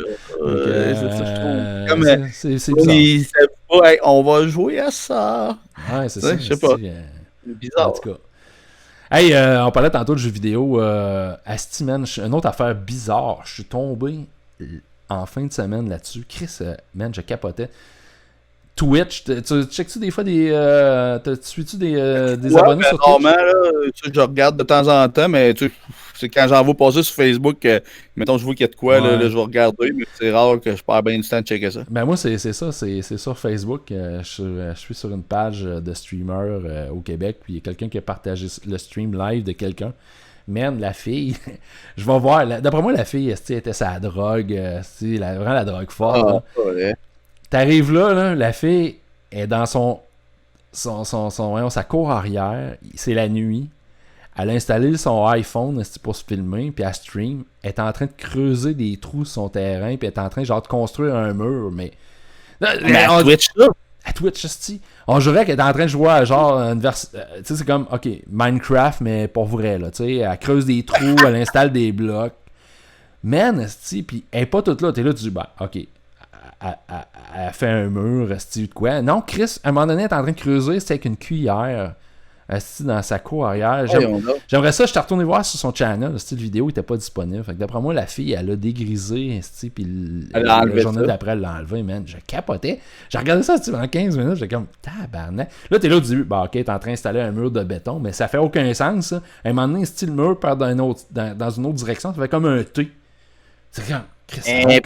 C'est bizarre. Pas, hey, on va jouer à ça. Ouais, c'est ça. Je sais pas. C'est bizarre. En tout cas. Hey, on parlait tantôt de jeux vidéo. Asti, man, une autre affaire bizarre. Je suis tombé en fin de semaine là-dessus. Chris, man, je capotais. Twitch, tu checkes-tu des fois des... tu suis-tu des abonnés sur Twitch? Là, je regarde de temps en temps, mais c'est quand j'en vois passer sur Facebook, mettons, je vois qu'il y a de quoi, là, je vais regarder, mais c'est rare que je perds bien du temps de checker ça. Ben moi, c'est ça, c'est sur Facebook. Je suis sur une page de streamer au Québec, puis il y a quelqu'un qui a partagé le stream live de quelqu'un. Man, la fille, je vais voir. D'après moi, la fille, elle était sa drogue, vraiment la drogue forte. Ouais. T'arrives là, la fille est dans sa cour arrière, c'est la nuit. Elle a installé son iPhone pour se filmer, puis elle stream. Elle est en train de creuser des trous sur son terrain, puis elle est en train genre de construire un mur, mais à Twitch, là. À Twitch, on jurait qu'elle était en train de jouer à genre une version. Tu sais, c'est comme, ok, Minecraft, mais pour vrai, là. Tu sais, elle creuse des trous, elle installe des blocs. Man, puis elle est pas toute là. T'es là, tu dis, bah, ok. Elle fait un mur, de quoi. Non, Chris, à un moment donné, elle est en train de creuser, c'est avec une cuillère. Dans sa cour arrière. J'aimerais ça, je t'ai retourné voir sur son channel. La vidéo n'était pas disponible. Fait que d'après moi, la fille, elle a dégrisé. Puis la journée d'après, elle l'a enlevé, man. Je capotais. J'ai regardé ça pendant 15 minutes. J'étais comme, tabarnak. Là, t'es là au début. Bah, ok, t'es en train d'installer un mur de béton. Mais ça fait aucun sens, ça. À un moment donné, le mur part dans une autre direction. Ça fait comme un T. C'est comme.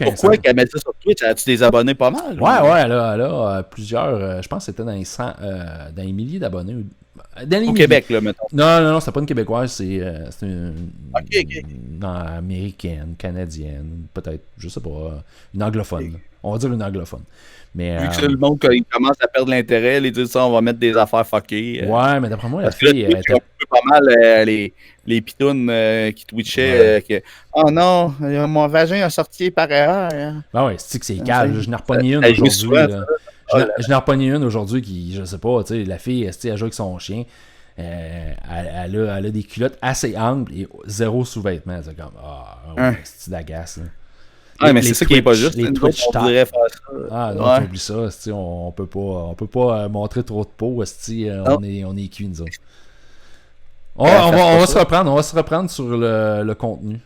Pourquoi qu'elle met ça sur Twitch? As-tu des abonnés pas mal? Ouais, elle a plusieurs. Je pense que c'était dans les milliers d'abonnés. Au Québec, là, mettons. Non, c'est pas une Québécoise, c'est une américaine, canadienne, peut-être, je sais pas, une anglophone. On va dire une anglophone. Mais, vu que c'est le monde qui commence à perdre l'intérêt, ils disent ça, on va mettre des affaires fuckées. Ouais, mais d'après moi, la fille... Elle était pas mal les pitounes qui twitchaient. Oh non, mon vagin a sorti par erreur. Ben ouais, c'est que c'est calme. Je n'ai repogné une aujourd'hui. Je n'ai repogné une aujourd'hui qui, je sais pas, tu sais, la fille, elle joue avec son chien. Elle a des culottes assez amples et zéro sous-vêtement. C'est comme, c'est d'agace, là. Ah, mais c'est ça qui est pas juste. Les Twitch on devrait faire ça. Ah non, t'oublies ça. On peut pas montrer trop de peau. On est cuit, nous autres. On va se reprendre sur le contenu.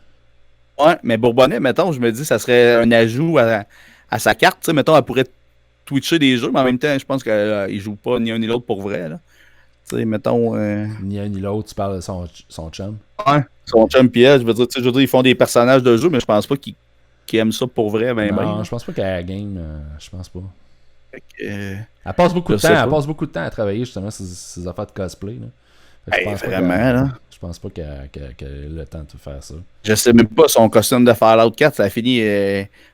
Ouais, mais Bourbonnais, mettons, je me dis, ça serait un ajout à sa carte. T'sais, mettons, elle pourrait twitcher des jeux, mais en même temps, je pense qu'il joue pas ni un ni l'autre pour vrai. Là. T'sais, mettons. Ni un ni l'autre, tu parles de son chum. Ouais, son chum pis elle, je veux dire, ils font des personnages de jeu, mais je pense pas qu'ils aiment ça pour vrai. Non, je pense pas qu'elle game, je pense pas. Elle passe beaucoup de temps à travailler justement sur ces affaires de cosplay. Là. Je pense pas qu'elle a le temps de faire ça. Je sais même pas, son costume de Fallout 4, ça a fini.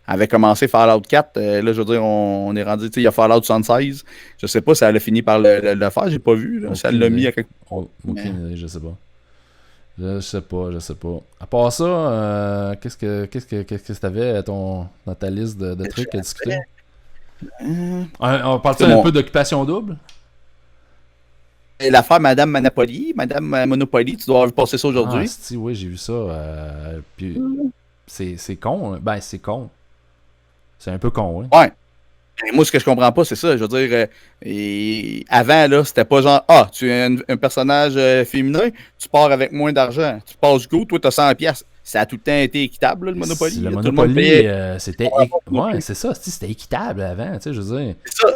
Avait commencé Fallout 4. Là, je veux dire, on est rendu. Il y a Fallout 76. Je sais pas si elle a fini par le faire, j'ai pas vu. Là, si elle l'a mis à quelque part. Aucune idée, je sais pas. Je sais pas. À part ça, qu'est-ce que t'avais dans ta liste de trucs à discuter? On parle-tu un peu d'occupation double? l'affaire Madame Monopoly, Madame Monopoly, tu dois avoir passer ça aujourd'hui. Oui, j'ai vu ça. Puis c'est con. Hein. Ben, c'est con. C'est un peu con, hein. Ouais. Et moi, ce que je comprends pas, c'est ça. Je veux dire, avant, là, c'était pas genre, tu es un personnage féminin, tu pars avec moins d'argent. Tu passes go, toi, t'as 100$. Ça a tout le temps été équitable, là, le Monopoly. Le Monopoly, c'était... Ouais, c'est ça. C'était équitable avant, tu sais, je veux dire. C'est ça.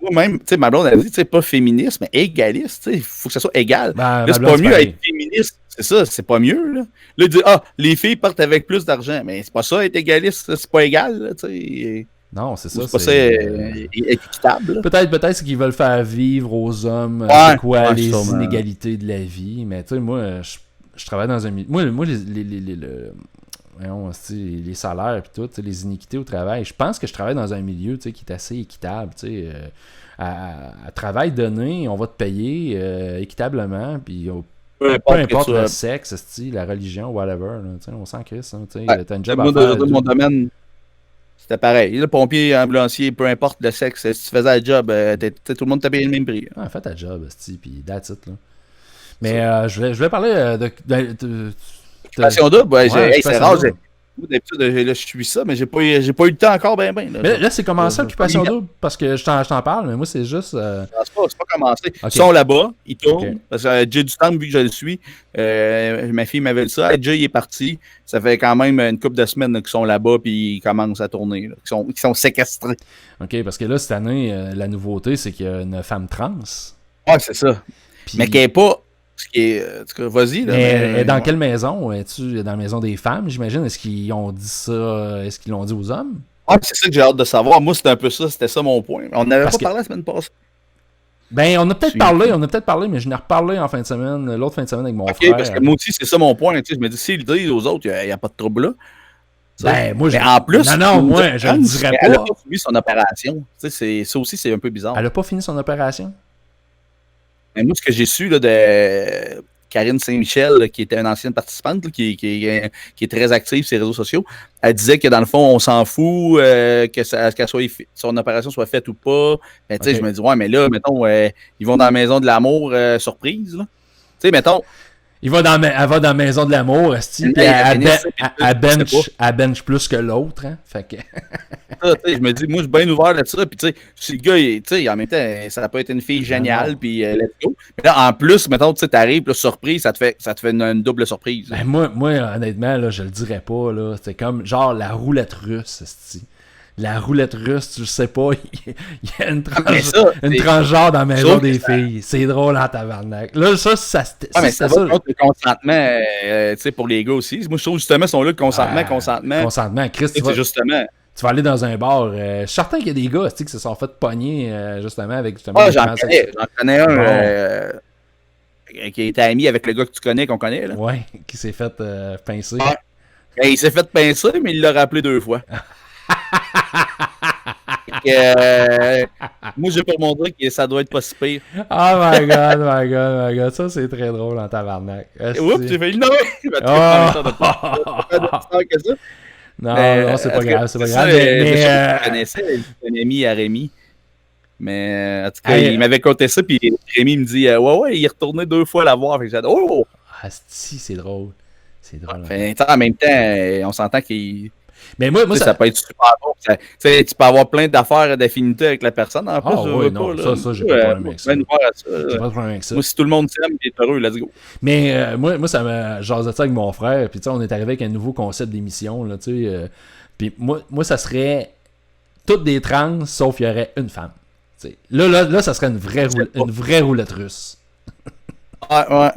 Moi-même, tu sais, ma blonde a dit, tu sais, pas féministe, mais égaliste, tu sais, il faut que ça soit égal. Ben, là, c'est pas mieux être féministe. C'est ça, c'est pas mieux, là. Là, il dit, les filles partent avec plus d'argent. Mais c'est pas ça, être égaliste, c'est pas égal, là, tu sais. Non, c'est ça. C'est pas ça, équitable. Peut-être qu'ils veulent faire vivre aux hommes les inégalités de la vie. Mais tu sais, moi, je travaille dans un milieu. Moi les salaires et tout, les iniquités au travail, je pense que je travaille dans un milieu qui est assez équitable. À travail donné, on va te payer équitablement, puis peu importe le sexe, la religion, whatever. Là, on s'en crisse. T'as une job à faire. Mon domaine, c'était pareil. Le pompier, ambulancier, peu importe le sexe, si tu faisais le job, tout le monde t'a payé le même prix. Fais ta job, puis that's it. Là. Mais je vais parler de Occupation double, c'est rare. D'habitude, là, je suis ça, mais j'ai pas eu le temps encore, ben. Mais là, c'est commencé Occupation double, parce que je t'en parle, mais moi, c'est juste... C'est pas commencé. Okay. Ils sont là-bas, ils tournent, okay. Parce que j'ai du temps, vu que je le suis. Ma fille m'avait dit ça. Jay, il est parti. Ça fait quand même une couple de semaines qu'ils sont là-bas, puis ils commencent à tourner. Ils sont séquestrés. OK, parce que là, cette année, la nouveauté, c'est qu'il y a une femme trans. Ouais, c'est ça. Puis... Mais qui n'est pas... Vas-y. Mais dans quelle maison? Es-tu dans la maison des femmes, j'imagine? Est-ce qu'ils ont dit ça? Est-ce qu'ils l'ont dit aux hommes? C'est ça que j'ai hâte de savoir. Moi, c'était un peu ça. C'était ça mon point. On n'avait pas parlé la semaine passée. Ben, on a peut-être parlé, mais je n'ai reparlé en fin de semaine, l'autre fin de semaine avec mon frère. Parce que moi aussi, c'est ça mon point. Je me dis, s'ils le disent aux autres, il n'y a pas de trouble là. Ben, moi, mais en plus, moi, je ne dirais pas. Elle n'a pas fini son opération. Ça aussi, c'est un peu bizarre. Elle n'a pas fini son opération? Mais moi, ce que j'ai su là, de Karine Saint-Michel, qui était une ancienne participante, là, qui est très active sur les réseaux sociaux, elle disait que dans le fond, on s'en fout que son opération soit faite ou pas. Mais, je me dis, ouais, mais là, mettons, ils vont dans la maison de l'amour surprise. Tu sais, mettons. Elle va dans la maison de l'amour, puis elle bench plus que l'autre. Hein? Fait que... je me dis, moi, je suis bien ouvert là-dessus. Puis, tu sais, si le gars, en même temps, ça peut être une fille géniale, puis let's go. Mais là, en plus, mettons, tu arrives, là, surprise, ça te fait une double surprise. Ben, moi, honnêtement, là, je le dirais pas. Là. C'est comme genre la roulette russe, La roulette russe, tu le sais pas, il y a une tranche genre dans la maison des filles. C'est drôle en tabarnak. Là, ça mais ça va contre le consentement, tu sais, pour les gars aussi. Moi, je trouve justement, ils sont là, le consentement. Consentement, Chris, tu vas aller dans un bar. Je suis certain qu'il y a des gars qui se sont fait pogner, justement, avec justement. J'en connais un qui était ami avec le gars que tu connais, qu'on connaît. Là. Ouais, qui s'est fait pincer. Ouais. Il s'est fait pincer, mais il l'a rappelé 2 fois. Moi, j'ai pour montrer que ça doit être pas si pire. Oh my god. Ça, c'est très drôle en tabarnak. Oups, j'ai failli le nommer. Non, c'est pas grave. C'est pas grave. Je connaissais un ami à Rémi. Mais en tout cas, il m'avait conté ça. Puis Rémi me dit ouais, il est retourné 2 fois la voir. Fait que j'ai dit c'est drôle. C'est drôle. En même temps, on s'entend qu'il. Mais moi ça peut être super bon. Tu peux avoir plein d'affaires d'affinités avec la personne. En plus, ça, j'ai pas de problème avec ça. J'ai pas de problème avec ça. Moi, si tout le monde s'aime, il est heureux, let's go. Mais moi, ça me jasait ça avec mon frère. Puis, on est arrivé avec un nouveau concept d'émission. Là, puis, moi, ça serait toutes des trans, sauf il y aurait une femme. Là, ça serait une vraie roulette russe. Ouais.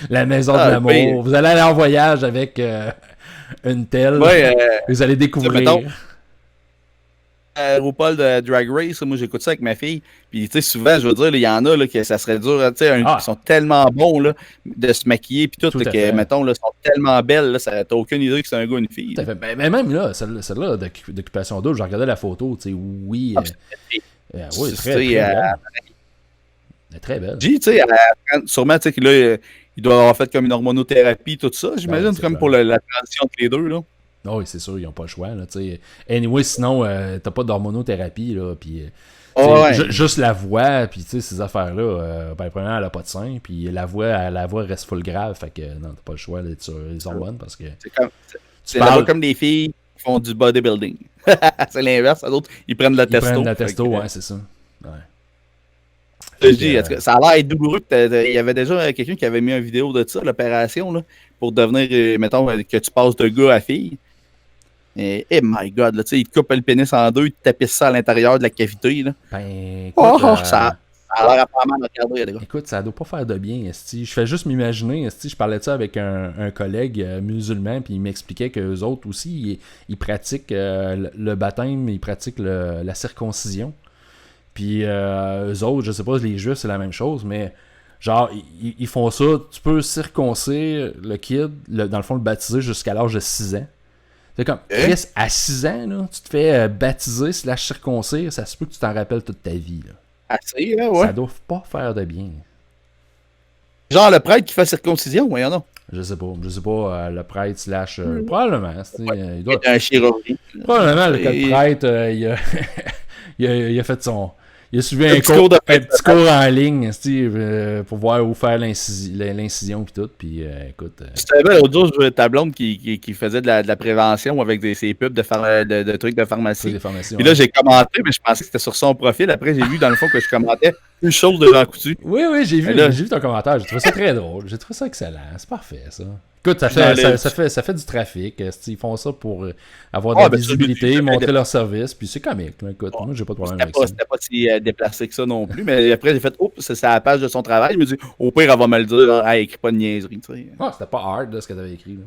La maison de l'amour. Oui. Vous allez aller en voyage avec une telle. Vous allez découvrir. RuPaul de Drag Race, moi j'écoute ça avec ma fille. Puis tu sais, souvent, je veux dire, il y en a là, que ça serait dur. Ils sont tellement bons là, de se maquiller. Puis tout là, que, mettons, là, sont tellement belles. Là, t'as aucune idée que c'est un gars ou une fille. Mais même là, celle-là d'Occupation double, j'ai regardé la photo. Oui. Oui, très belle. Très belle. Tu sais, sûrement, tu sais, là, il doit avoir fait comme une hormonothérapie, tout ça. J'imagine, c'est comme pour la transition entre les deux, là. Oui, c'est sûr, ils n'ont pas le choix. Là, anyway, sinon, t'as pas d'hormonothérapie, là, puis Juste la voix, puis tu sais, ces affaires-là, premièrement, elle a pas de sein, puis la voix reste full grave, fait que non, t'as pas le choix d'être sur les hormones, parce que... C'est comme des filles qui font du bodybuilding. C'est l'inverse, les autres, ils prennent la testo. Ils prennent la testo, ouais, c'est ça. Ouais. Je dis, ça a l'air être douloureux. Il y avait déjà quelqu'un qui avait mis une vidéo de ça, l'opération, là, pour devenir, mettons, que tu passes de gars à fille. Et my God, là, il te coupe le pénis en deux, il te tapisse ça à l'intérieur de la cavité. Là. Ben, écoute, ça a l'air apparemment de regarder. Les gars. Écoute, ça doit pas faire de bien, esti. Je fais juste m'imaginer, esti, je parlais de ça avec un collègue musulman, puis il m'expliquait qu'eux autres aussi, ils pratiquent le baptême, ils pratiquent la circoncision. Puis eux autres, je sais pas, les juifs, c'est la même chose, mais genre, ils font ça, tu peux circoncire le kid, dans le fond, le baptiser jusqu'à l'âge de 6 ans. C'est comme, Chris, à 6 ans, là, tu te fais baptiser, /circoncire, ça se peut que tu t'en rappelles toute ta vie. Là. Assez, hein, ouais. Ça doit pas faire de bien. Genre le prêtre qui fait circoncision, voyons donc. Je sais pas, le prêtre / probablement. Il doit être un chirurgien. Probablement, le prêtre, il a fait son... Il a suivi un petit cours en ligne pour voir où faire l'incision et tout. Puis écoute. Tu savais, l'autre jour, je jouais ta blonde qui faisait de la prévention avec ses pubs de trucs de pharmacie. Puis là, j'ai commenté, mais je pensais que c'était sur son profil. Après, j'ai vu dans le fond que je commentais une chose de Jean Coutu. Oui, j'ai vu ton commentaire. J'ai trouvé ça très drôle. J'ai trouvé ça excellent. C'est parfait, ça. Écoute, ça fait du trafic. Ils font ça pour avoir de la visibilité, montrer leur service, puis c'est comique. Là. Écoute, moi, j'ai pas de problème avec ça. C'était pas si déplacé que ça non plus, mais après, j'ai fait, oups, c'est à la page de son travail. Je me dis, au pire, elle va me le dire, hey, écris pas de niaiserie. C'était pas hard, là, ce que t'avais écrit.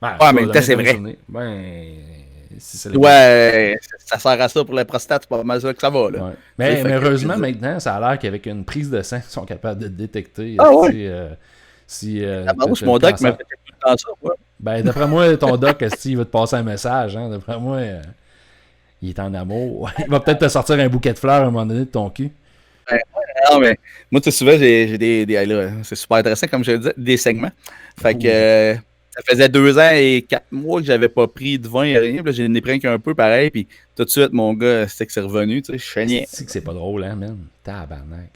Là. Mais c'est vrai. Ouais, ça sert à ça pour la prostate, c'est pas mal ça que ça va. Là. Ouais. Mais heureusement, maintenant, ça a l'air qu'avec une prise de sang, ils sont capables de détecter. Mon doc m'a fait tout le temps ça, moi. Ben, d'après moi, ton doc, il va te passer un message. Hein, d'après moi, il est en amour. Il va peut-être te sortir un bouquet de fleurs à un moment donné de ton cul. Non, mais moi, tu sais, souvent, j'ai des là, c'est super intéressant, comme je le disais, des segments. Fait que ça faisait 2 ans et 4 mois que j'avais pas pris de vin et rien. Puis là, j'en ai pris qu'un peu pareil. Puis tout de suite, mon gars, c'était que c'est revenu. Tu sais, je chaignais. C'est que c'est pas drôle, hein, man. Tabarnak.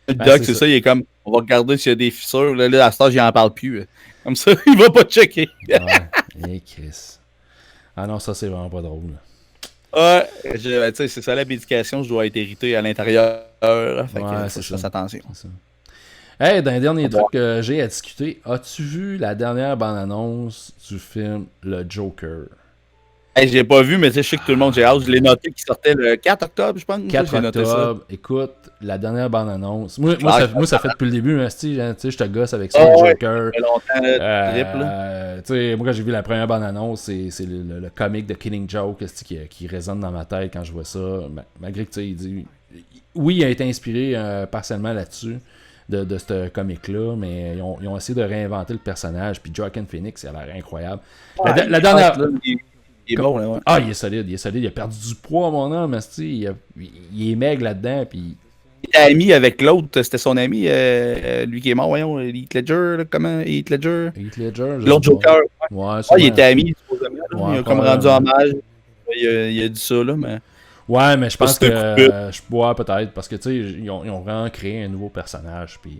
Le doc, c'est ça, il est comme, on va regarder s'il y a des fissures. Là à ce stade, il en parle plus. Comme ça, il va pas checker. Ouais, Chris. Ah non, ça, c'est vraiment pas drôle. Ouais, tu sais, c'est ça la médication, je dois être irrité à l'intérieur. Fait que c'est ça. Fasse attention. C'est ça. Hey, dans les derniers trucs que j'ai à discuter, as-tu vu la dernière bande-annonce du film Le Joker? Hey, j'ai pas vu, mais je sais que tout le monde, j'ai hâte. Je l'ai noté qui sortait le 4 octobre, je pense. 4 octobre. Écoute, la dernière bande-annonce. Moi, ça fait depuis le début, tu sais, je te gosse avec ça, le Joker. Ça fait longtemps, moi, quand j'ai vu la première bande-annonce, c'est le comic de Killing Joke qui résonne dans ma tête quand je vois ça. Malgré que, tu sais, il dit... Oui, il a été inspiré partiellement là-dessus, de ce comic-là, mais ils ont essayé de réinventer le personnage. Puis Joaquin Phoenix, il a l'air incroyable. La dernière... Il est bon, là, ouais. Ah, il est solide. Il a perdu du poids, mon homme. Il est maigre là-dedans. Puis... Il était ami avec l'autre. C'était son ami, lui qui est mort, voyons. Heath Ledger, là, comment Heath Ledger. L'autre Joker. Ouais, il était ami, supposément. Ouais, il a comme rendu hommage. Il a dit ça, là, mais... Ouais, mais je pense que... je bois peut-être, parce que, tu sais, ils ont vraiment créé un nouveau personnage. Puis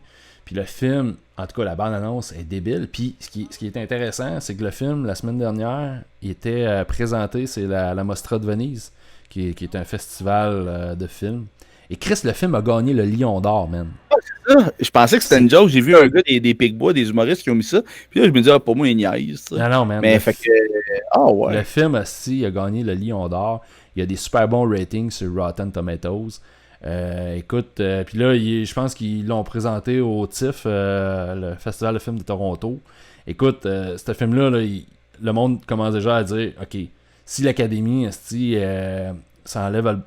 le film, en tout cas, la bande-annonce est débile. Puis ce qui est intéressant, c'est que le film, la semaine dernière, il était présenté, c'est la Mostra de Venise, qui est un festival de films. Et Chris, le film a gagné le Lion d'Or, man. C'est ça. Je pensais que c'était une joke. J'ai vu un gars des Picbois, des humoristes qui ont mis ça. Puis là, je me disais, pour moi, il niaise. Non, man. Mais fait que... ouais. Le film, aussi, a gagné le Lion d'Or. Il y a des super bons ratings sur Rotten Tomatoes. Écoute, puis là, je pense qu'ils l'ont présenté au TIFF, le Festival de films de Toronto. Écoute, ce film-là, le monde commence déjà à dire, OK, si l'Académie, ça enlève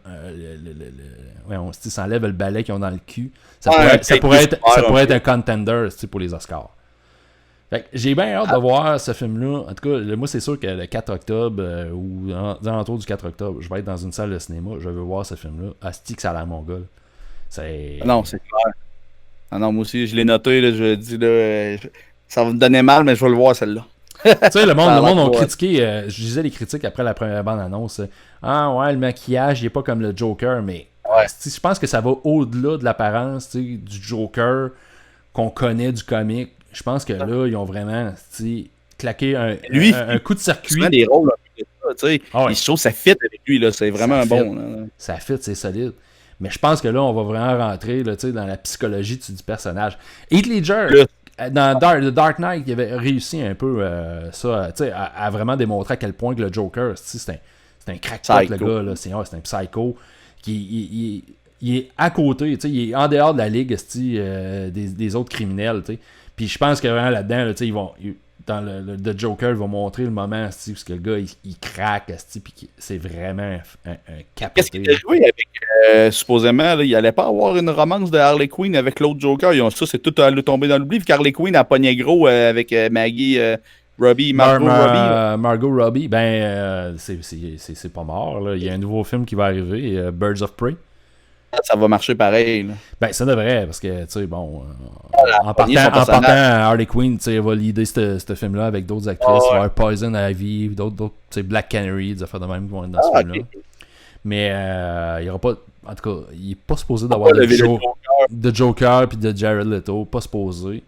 le balai qu'ils ont dans le cul, ça pourrait être un contender pour les Oscars. Fait que j'ai bien hâte de voir ce film-là. En tout cas, moi, c'est sûr que le 4 octobre ou dans l'entour du 4 octobre, je vais être dans une salle de cinéma. Je veux voir ce film-là. Asti que ça a l'air mongol. Non, c'est clair. Non, moi aussi, je l'ai noté. Là, je dis, là, ça va me donner mal, mais je vais le voir, celle-là. Tu sais, le monde a critiqué, je disais les critiques après la première bande-annonce. Ah ouais, le maquillage, il est pas comme le Joker, mais je pense que ça va au-delà de l'apparence du Joker qu'on connaît du comic. Je pense que là, ils ont vraiment claqué un coup de circuit. Des rôles, il se trouve ça fit avec lui, là, c'est vraiment bon. Là. Ça fit, c'est solide. Mais je pense que là, on va vraiment rentrer là, dans la psychologie du personnage. Heath Ledger, dans The Dark Knight, il avait réussi un peu ça, à vraiment démontrer à quel point que le Joker, c'est un crackpot, le gars. Là, c'est un psycho. Il est à côté, il est en dehors de la ligue des autres criminels. Puis je pense que vraiment là-dedans, dans le Joker, il va montrer le moment où le gars il craque, puis c'est vraiment un capoté. Qu'est-ce qu'il a joué avec, supposément, là, il allait pas avoir une romance de Harley Quinn avec l'autre Joker. Ça, c'est tout allé tomber dans l'oubli, vu qu'Harley Quinn a pogné gros avec Maggie Robbie, Margot Robbie, c'est pas mort. Là. Il y a un nouveau film qui va arriver, Birds of Prey. Ça va marcher pareil. Là. Ben, ça devrait, parce que, tu sais, bon, en partant Harley Quinn, tu sais, elle va leader ce film-là avec d'autres actrices. Il va y avoir Poison Ivy, d'autres, tu sais, Black Canary, des affaires de même qui vont être dans ce film-là. Okay. Mais il n'y aura pas, en tout cas, il n'est pas supposé d'avoir de Joker puis de Jared Leto, pas supposé.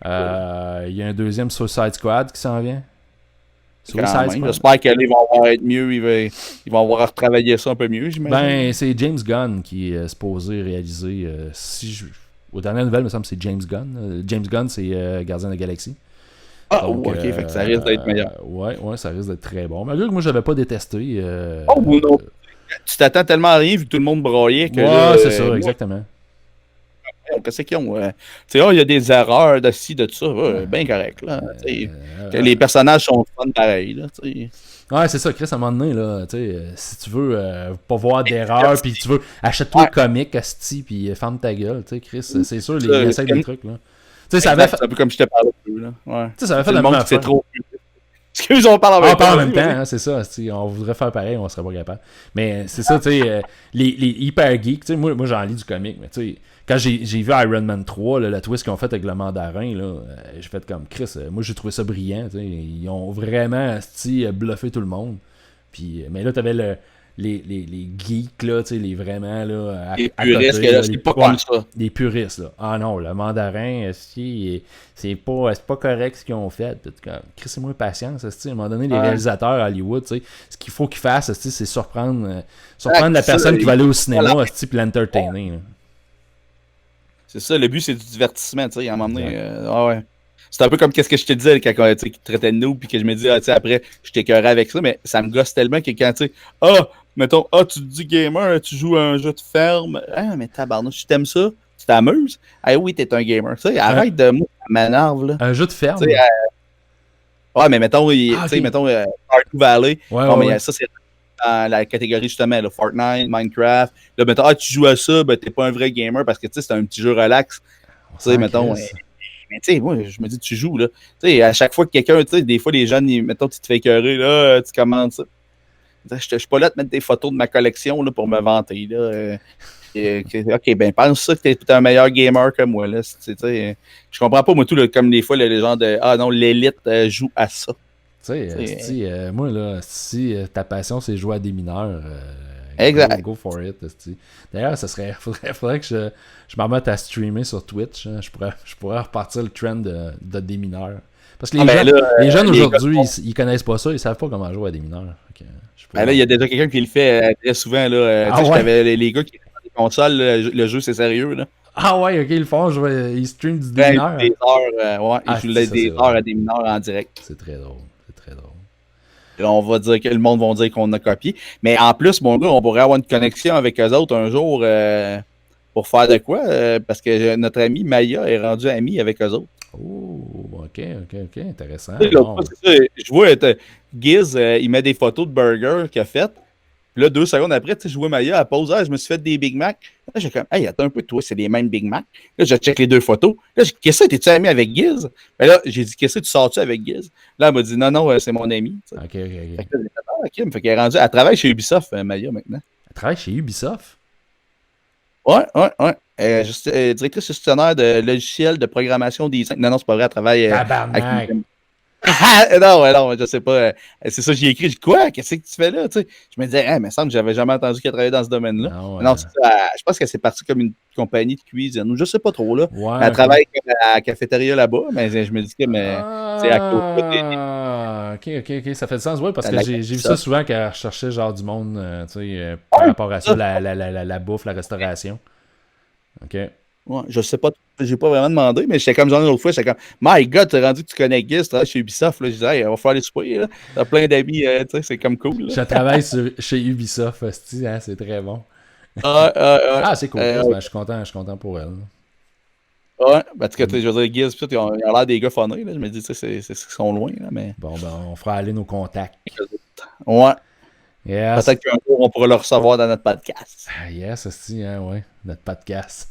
Il y a un deuxième Suicide Squad qui s'en vient. J'espère qu'ils vont être mieux, ils vont avoir retravaillé ça un peu mieux, j'imagine. Ben, c'est James Gunn qui est supposé réaliser. Aux dernières nouvelles, il me semble que c'est James Gunn. James Gunn, c'est Gardien de la Galaxie. Donc, ok, fait que ça risque d'être meilleur. Ouais, ça risque d'être très bon. Malgré que moi, je n'avais pas détesté. Non. Tu t'attends tellement à rien vu que tout le monde broyait que. Ouais, c'est ça, exactement. Qu'est-ce qu'ils ont? Il y a des erreurs de ci, de ça. Bien correct. Là, les personnages sont fun pareil. Là, ouais, c'est ça, Chris, à un moment donné, là, si tu veux pas voir d'erreurs, puis tu veux, achète-toi le comic, asti, puis ferme ta gueule, Chris, c'est sûr, ils essayent des trucs. Là. Ça avait fait... C'est un peu comme je te parlais plus. Là. Ouais. Ça avait fait la même affaire. C'est trop. Excuse, on parle en même temps. Hein, c'est ça. On voudrait faire pareil, on serait pas capable. Mais c'est ça, tu sais, les hyper geeks, moi j'en lis du comic, mais tu sais, quand j'ai vu Iron Man 3, là, la twist qu'ils ont fait avec le mandarin, là, j'ai fait comme Chris, moi j'ai trouvé ça brillant. Ils ont vraiment bluffé tout le monde. Puis, mais là, t'avais les geeks, là, les vraiment là, les puristes, là, c'est pas comme ça. Les puristes, là. Ah non, le mandarin, c'est pas correct ce qu'ils ont fait. Chris, c'est moins patience. À un moment donné, les réalisateurs à Hollywood, ce qu'il faut qu'ils fassent, c'est surprendre la personne qui va aller au cinéma puis l'entertainer. C'est ça, le but, c'est du divertissement, tu sais, à un moment donné. Ouais. C'est un peu comme qu'est-ce que je te disais quand tu traitais de nous, puis que je me dis, après, je t'écœurais avec ça, mais ça me gosse tellement que quand, tu sais, mettons, tu te dis gamer, tu joues à un jeu de ferme. Ah, mais tabarnouche, tu t'aimes ça? Tu t'amuses? Ah oui, t'es un gamer. Tu sais, arrête de moi, ça m'énerve, là. Un jeu de ferme? Ouais, mais mettons, mettons, Stardew Valley. Mais ça, c'est dans la catégorie, justement, là, Fortnite, Minecraft. Là, mettons, tu joues à ça, ben, t'es pas un vrai gamer parce que, tu sais, c'est un petit jeu relax. Tu sais, mettons... Mais tu sais, moi, je me dis, tu joues, là. Tu sais, à chaque fois que quelqu'un, tu sais, des fois, les jeunes, mettons, tu te fais écœurer, là, tu commandes ça. Je suis pas là à te mettre des photos de ma collection, là, pour me vanter, là. Ok, ben, pense ça que t'es un meilleur gamer que moi, là. Je comprends pas, moi, tout, là, comme des fois, les gens de, non, l'élite joue à ça. Tu sais, moi, là, si ta passion, c'est jouer à des mineurs, exact. Go for it. D'ailleurs, faudrait que je m'en mette à streamer sur Twitch. Hein. Je pourrais repartir le trend de des mineurs. Parce que les jeunes aujourd'hui, ils connaissent pas ça, ils savent pas comment jouer à des mineurs. Là, il y a déjà quelqu'un qui le fait très souvent. Là. Les gars qui ont des consoles, le jeu, c'est sérieux. Là. Ah ouais, ok, ils le font, ils streament des mineurs. Des heures, ils jouent des heures à des mineurs en direct. C'est très drôle. Là, on va dire que le monde va dire qu'on a copié. Mais en plus, mon gars, on pourrait avoir une connexion avec eux autres un jour pour faire de quoi? Parce que notre ami Maya est rendu ami avec eux autres. Oh, ok, intéressant. Je vois Giz, il met des photos de burgers qu'il a faites. Puis là, 2 secondes après, je vois Maya, elle pose, je me suis fait des Big Mac. Là, j'ai comme, hey, attends un peu, toi, c'est les mêmes Big Mac. Là, je check les 2 photos. Là, j'ai dit, qu'est-ce que t'es-tu ami avec Giz? Ben là, j'ai dit, qu'est-ce que tu sors-tu avec Giz? Là, elle m'a dit, non, c'est mon ami. Ok. Fait qu'elle est rendue, elle travaille chez Ubisoft, Maya, maintenant. Elle travaille chez Ubisoft? Ouais. Directrice gestionnaire de logiciels de programmation design. Non, c'est pas vrai, elle travaille. Tabarnak! Non, je sais pas. C'est ça, j'ai écrit. Je dis, quoi? Qu'est-ce que tu fais là? Tu sais, je me disais, il me semble que j'avais jamais entendu qu'elle travaillait dans ce domaine-là. Non, c'est ça, je pense qu'elle s'est partie comme une compagnie de cuisine. Ou je sais pas trop, là. Elle travaille à la cafétéria là-bas, mais je me dis que c'est à côté. Ok. Ça fait du sens, oui, parce que j'ai vu ça souvent qu'elle recherchait genre du monde, par rapport à ça, la bouffe, la restauration. Ok. Ouais, je sais pas, j'ai pas vraiment demandé, mais j'étais comme genre l'autre fois, j'étais comme, My God, t'as rendu que tu connais Guy, tu travailles chez Ubisoft, là. Je disais, hey, on va faire les souper, là. T'as plein d'amis, tu sais, c'est comme cool, là. Je travaille chez Ubisoft, hein, c'est très bon. Ah, c'est cool, je suis content pour elle. Ouais, parce que, je veux dire, Guy, ils ont l'air des gars funnés, là. Je me dis, tu sais, c'est qu'ils sont loin, là, mais. Bon, on fera aller nos contacts. Ouais. Yes. Peut-être qu'un jour, on pourra le recevoir dans notre podcast. Yes, aussi, hein, ouais, notre podcast.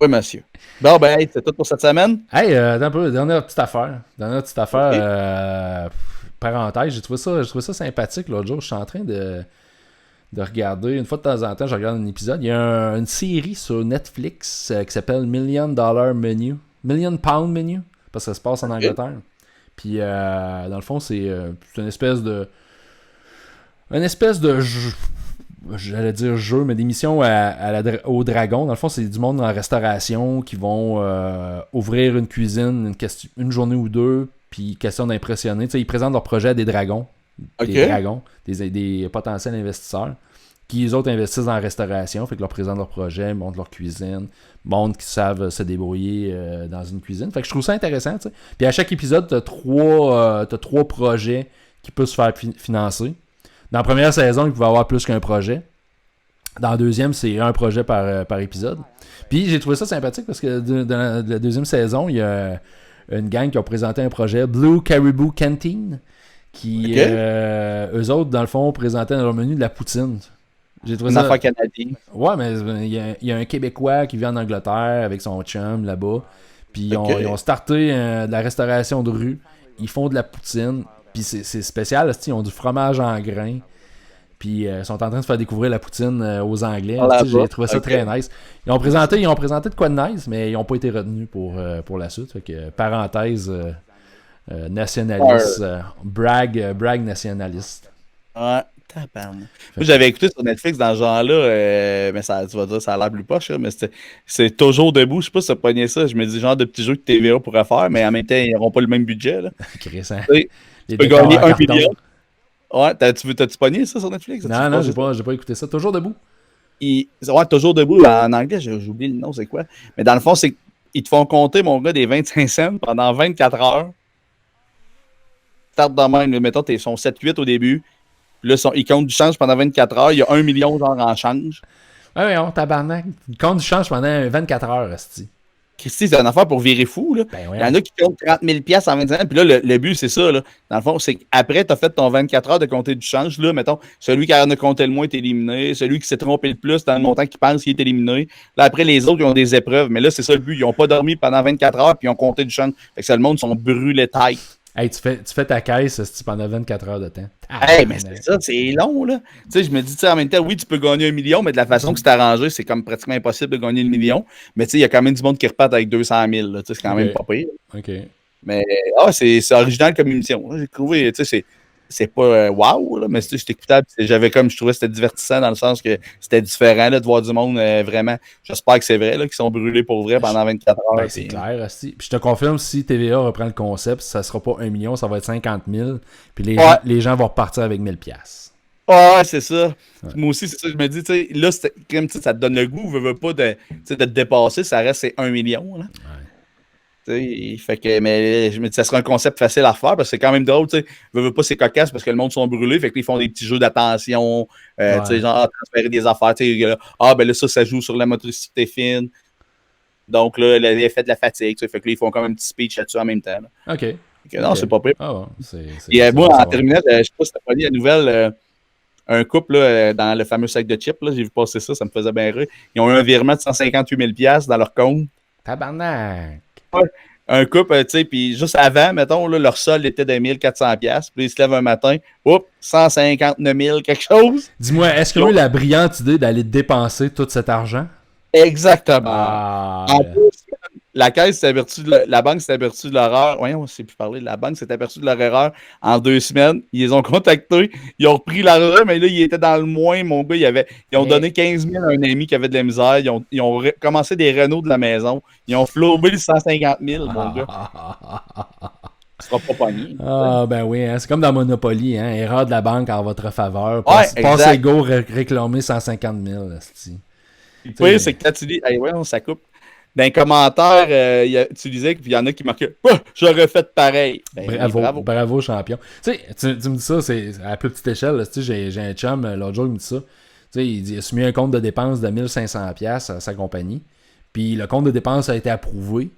Oui, monsieur. Bon, ben, c'est tout pour cette semaine. Hey, un peu, dernière petite affaire. Okay. Parenthèse, j'ai trouvé ça sympathique l'autre jour. Je suis en train de regarder, une fois de temps en temps, je regarde un épisode. Il y a une série sur Netflix qui s'appelle Million Pound Menu, parce que ça se passe en Angleterre. Puis, dans le fond, c'est une espèce de jeu. J'allais dire jeu, mais des missions au dragon. Dans le fond, c'est du monde en restauration qui vont ouvrir une cuisine une journée ou deux, puis question d'impressionner. Tu sais, ils présentent leur projet à des dragons. Des dragons, des potentiels investisseurs, qui les autres investissent dans la restauration, fait que leur présentent leur projet, montrent leur cuisine, montrent qu'ils savent se débrouiller dans une cuisine. Fait que je trouve ça intéressant, tu sais. Puis à chaque épisode, t'as trois projets qui peuvent se faire financer. Dans la première saison, il pouvait avoir plus qu'un projet. Dans la deuxième, c'est un projet par épisode. Puis j'ai trouvé ça sympathique parce que dans la deuxième saison, il y a une gang qui a présenté un projet, Blue Caribou Canteen, qui, eux autres, dans le fond, présentaient dans leur menu de la poutine. J'ai trouvé ça... affaire canadienne. Ouais, mais il y a un Québécois qui vit en Angleterre avec son chum là-bas. Puis ils ont starté de la restauration de rue. Ils font de la poutine. Puis c'est spécial, ils ont du fromage en grains. Puis ils sont en train de faire découvrir la poutine aux Anglais. J'ai trouvé ça très nice. Ils ont présenté de quoi de nice, mais ils n'ont pas été retenus pour la suite. Fait que, parenthèse nationaliste, brag nationaliste. Ouais, tabarnak. Moi, j'avais écouté sur Netflix dans ce genre-là, mais ça, tu vas dire, ça a l'air plus poche, mais c'est toujours debout. Je sais pas si ça pognait ça. Je me dis, genre de petits jeux que TVA pourrait faire, mais en même temps, ils n'auront pas le même budget. Là. Tu peux gagner 1 million. Ouais, t'as-tu pogné ça sur Netflix? Non, j'ai pas écouté ça. Toujours debout. Ouais, toujours debout. En anglais, j'ai oublié le nom, c'est quoi. Mais dans le fond, c'est qu'ils te font compter, mon gars, des 25 cents pendant 24 heures. Start de même. Mettons, ils sont 7-8 au début. Là, ils comptent du change pendant 24 heures. Il y a 1 million genre en change. Ouais, on tabarnak. Ils comptent du change pendant 24 heures, esti. Christy, c'est une affaire pour virer fou. Là. Il y en a qui comptent 30 000 $ en 25 ans. Puis là, le but, c'est ça. Là. Dans le fond, c'est qu'après, tu as fait ton 24 heures de compter du change. Là, mettons, celui qui en a compté le moins est éliminé. Celui qui s'est trompé le plus dans le montant qu'il pense qu'il est éliminé. Là, après, les autres, ils ont des épreuves. Mais là, c'est ça le but. Ils n'ont pas dormi pendant 24 heures puis ils ont compté du change. Fait que ça, le monde sont brûlés tête. Hey, tu fais ta caisse pendant 24 heures de temps. Hey, mais c'est ça, c'est long, là. Tu sais, je me dis, en même temps, oui, tu peux gagner 1 million, mais de la façon que c'est arrangé, c'est comme pratiquement impossible de gagner 1 million. Mais tu sais, il y a quand même du monde qui repart avec 200 000, là. Tu sais, c'est quand même pas pire. OK. Mais, c'est original comme émission. J'ai trouvé, tu sais, c'est pas wow, là, mais c'était écoutable. Je trouvais que c'était divertissant dans le sens que c'était différent là, de voir du monde vraiment. J'espère que c'est vrai, là, qu'ils sont brûlés pour vrai pendant 24 heures. Ben, c'est clair, aussi. Puis je te confirme, si TVA reprend le concept, ça sera pas 1 million, ça va être 50 000. Puis les gens vont repartir avec 1000 $. Ouais, c'est ça. Ouais. Moi aussi, c'est ça. Je me dis, tu sais, là, comme ça te donne le goût, veux pas de te dépasser, ça reste c'est 1 million. Là. Ouais. Fait que, mais je me dis, ça serait un concept facile à faire parce que c'est quand même drôle, tu sais. Veux pas, c'est cocasse parce que le monde sont brûlés, fait qu'ils font des petits jeux d'attention, tu sais, genre transférer des affaires, tu sais, ben là, ça joue sur la motricité fine. Donc là, l'effet de la fatigue, tu sais, fait que là, ils font quand même un petit speech là-dessus en même temps. Là. OK. Non, c'est pas pire. Ah, Et moi, en terminant, je sais pas si t'as pas lu la nouvelle, un couple là, dans le fameux sac de chips, là, j'ai vu passer ça me faisait bien rire. Ils ont eu un virement de 158 000 $ dans leur compte. Tabarnak! Ouais. Un couple, tu sais, puis juste avant, mettons, là, leur solde était de 1400 $. Puis ils se lèvent un matin, 159 000 quelque chose. Dis-moi, est-ce qu'ils ont eu la brillante idée d'aller dépenser tout cet argent? Exactement. la caisse s'est aperçue la banque s'est aperçue de l'erreur. Voyons, on ne sait plus parler. La banque s'est aperçue de leur erreur en 2 semaines. Ils les ont contactés. Ils ont repris l'argent, mais là, ils étaient dans le moins. Mon gars, ils ont donné 15 000 à un ami qui avait de la misère. Ils ont commencé des rénaux de la maison. Ils ont flobé le 150 000, mon gars. Tu seras pas pogné. Ah, ben oui, hein, c'est comme dans Monopoly, hein, erreur de la banque en votre faveur. Passez go réclamer 150 000. Oui, c'est que quand tu dis, hey, ouais, ça coupe. Dans les commentaires, tu disais qu'il y en a qui marquaient j'aurais fait pareil. Ben, bravo, champion. Tu me dis ça, c'est à plus petite échelle. J'ai un chum, l'autre jour, il me dit ça. Il a soumis un compte de dépenses de 1500$ à sa compagnie. Puis le compte de dépenses a été approuvé.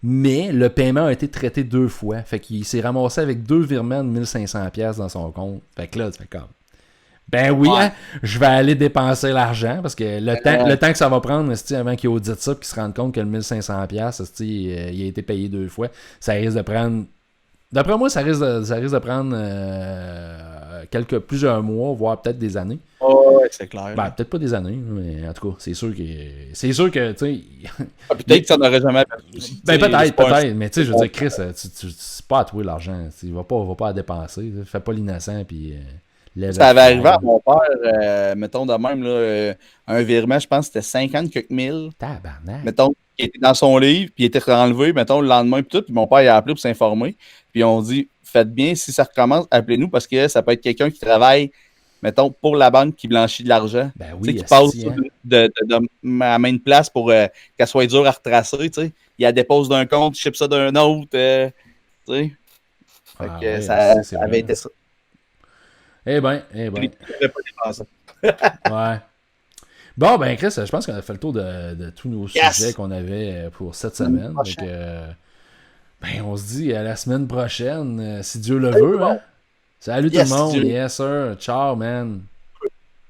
Mais le paiement a été traité 2 fois. Fait qu'il s'est ramassé avec 2 virements de 1500$ dans son compte. Fait que là, tu fais comme... Ben oui, ouais. Hein, je vais aller dépenser l'argent parce que le temps que ça va prendre avant qu'il audite ça et qu'il se rende compte que le 1500$, il a été payé 2 fois, ça risque de prendre... D'après moi, ça risque de prendre plusieurs mois, voire peut-être des années. Oh, ouais, c'est clair. Ben, peut-être pas des années, mais en tout cas, c'est sûr que tu sais... peut-être que ça n'aurait jamais aperçu. Ben peut-être, mais tu sais, je veux dire, Chris, c'est pas à toi l'argent. Il va pas à dépenser. Fais pas l'innocent, puis... ça avait arrivé à mon père, mettons de même, là, un virement, je pense que c'était 50 quelques mille. Tabarnak. Mettons, qui était dans son livre, puis il était enlevé, mettons, le lendemain, puis tout. Puis mon père, il a appelé pour s'informer. Puis on dit, faites bien, si ça recommence, appelez-nous, parce que ça peut être quelqu'un qui travaille, mettons, pour la banque qui blanchit de l'argent. Ben oui, qui passe de à main de place pour qu'elle soit dure à retracer, tu sais. Il la dépose d'un compte, ship ça d'un autre, tu sais. Fait que ça avait été ça. Eh ben. Ouais. Bon, ben Chris, je pense qu'on a fait le tour de tous nos sujets qu'on avait pour cette semaine. Donc, ben, on se dit à la semaine prochaine, si Dieu le veut. Hein? Salut tout le monde. Yes, sir. Ciao, man.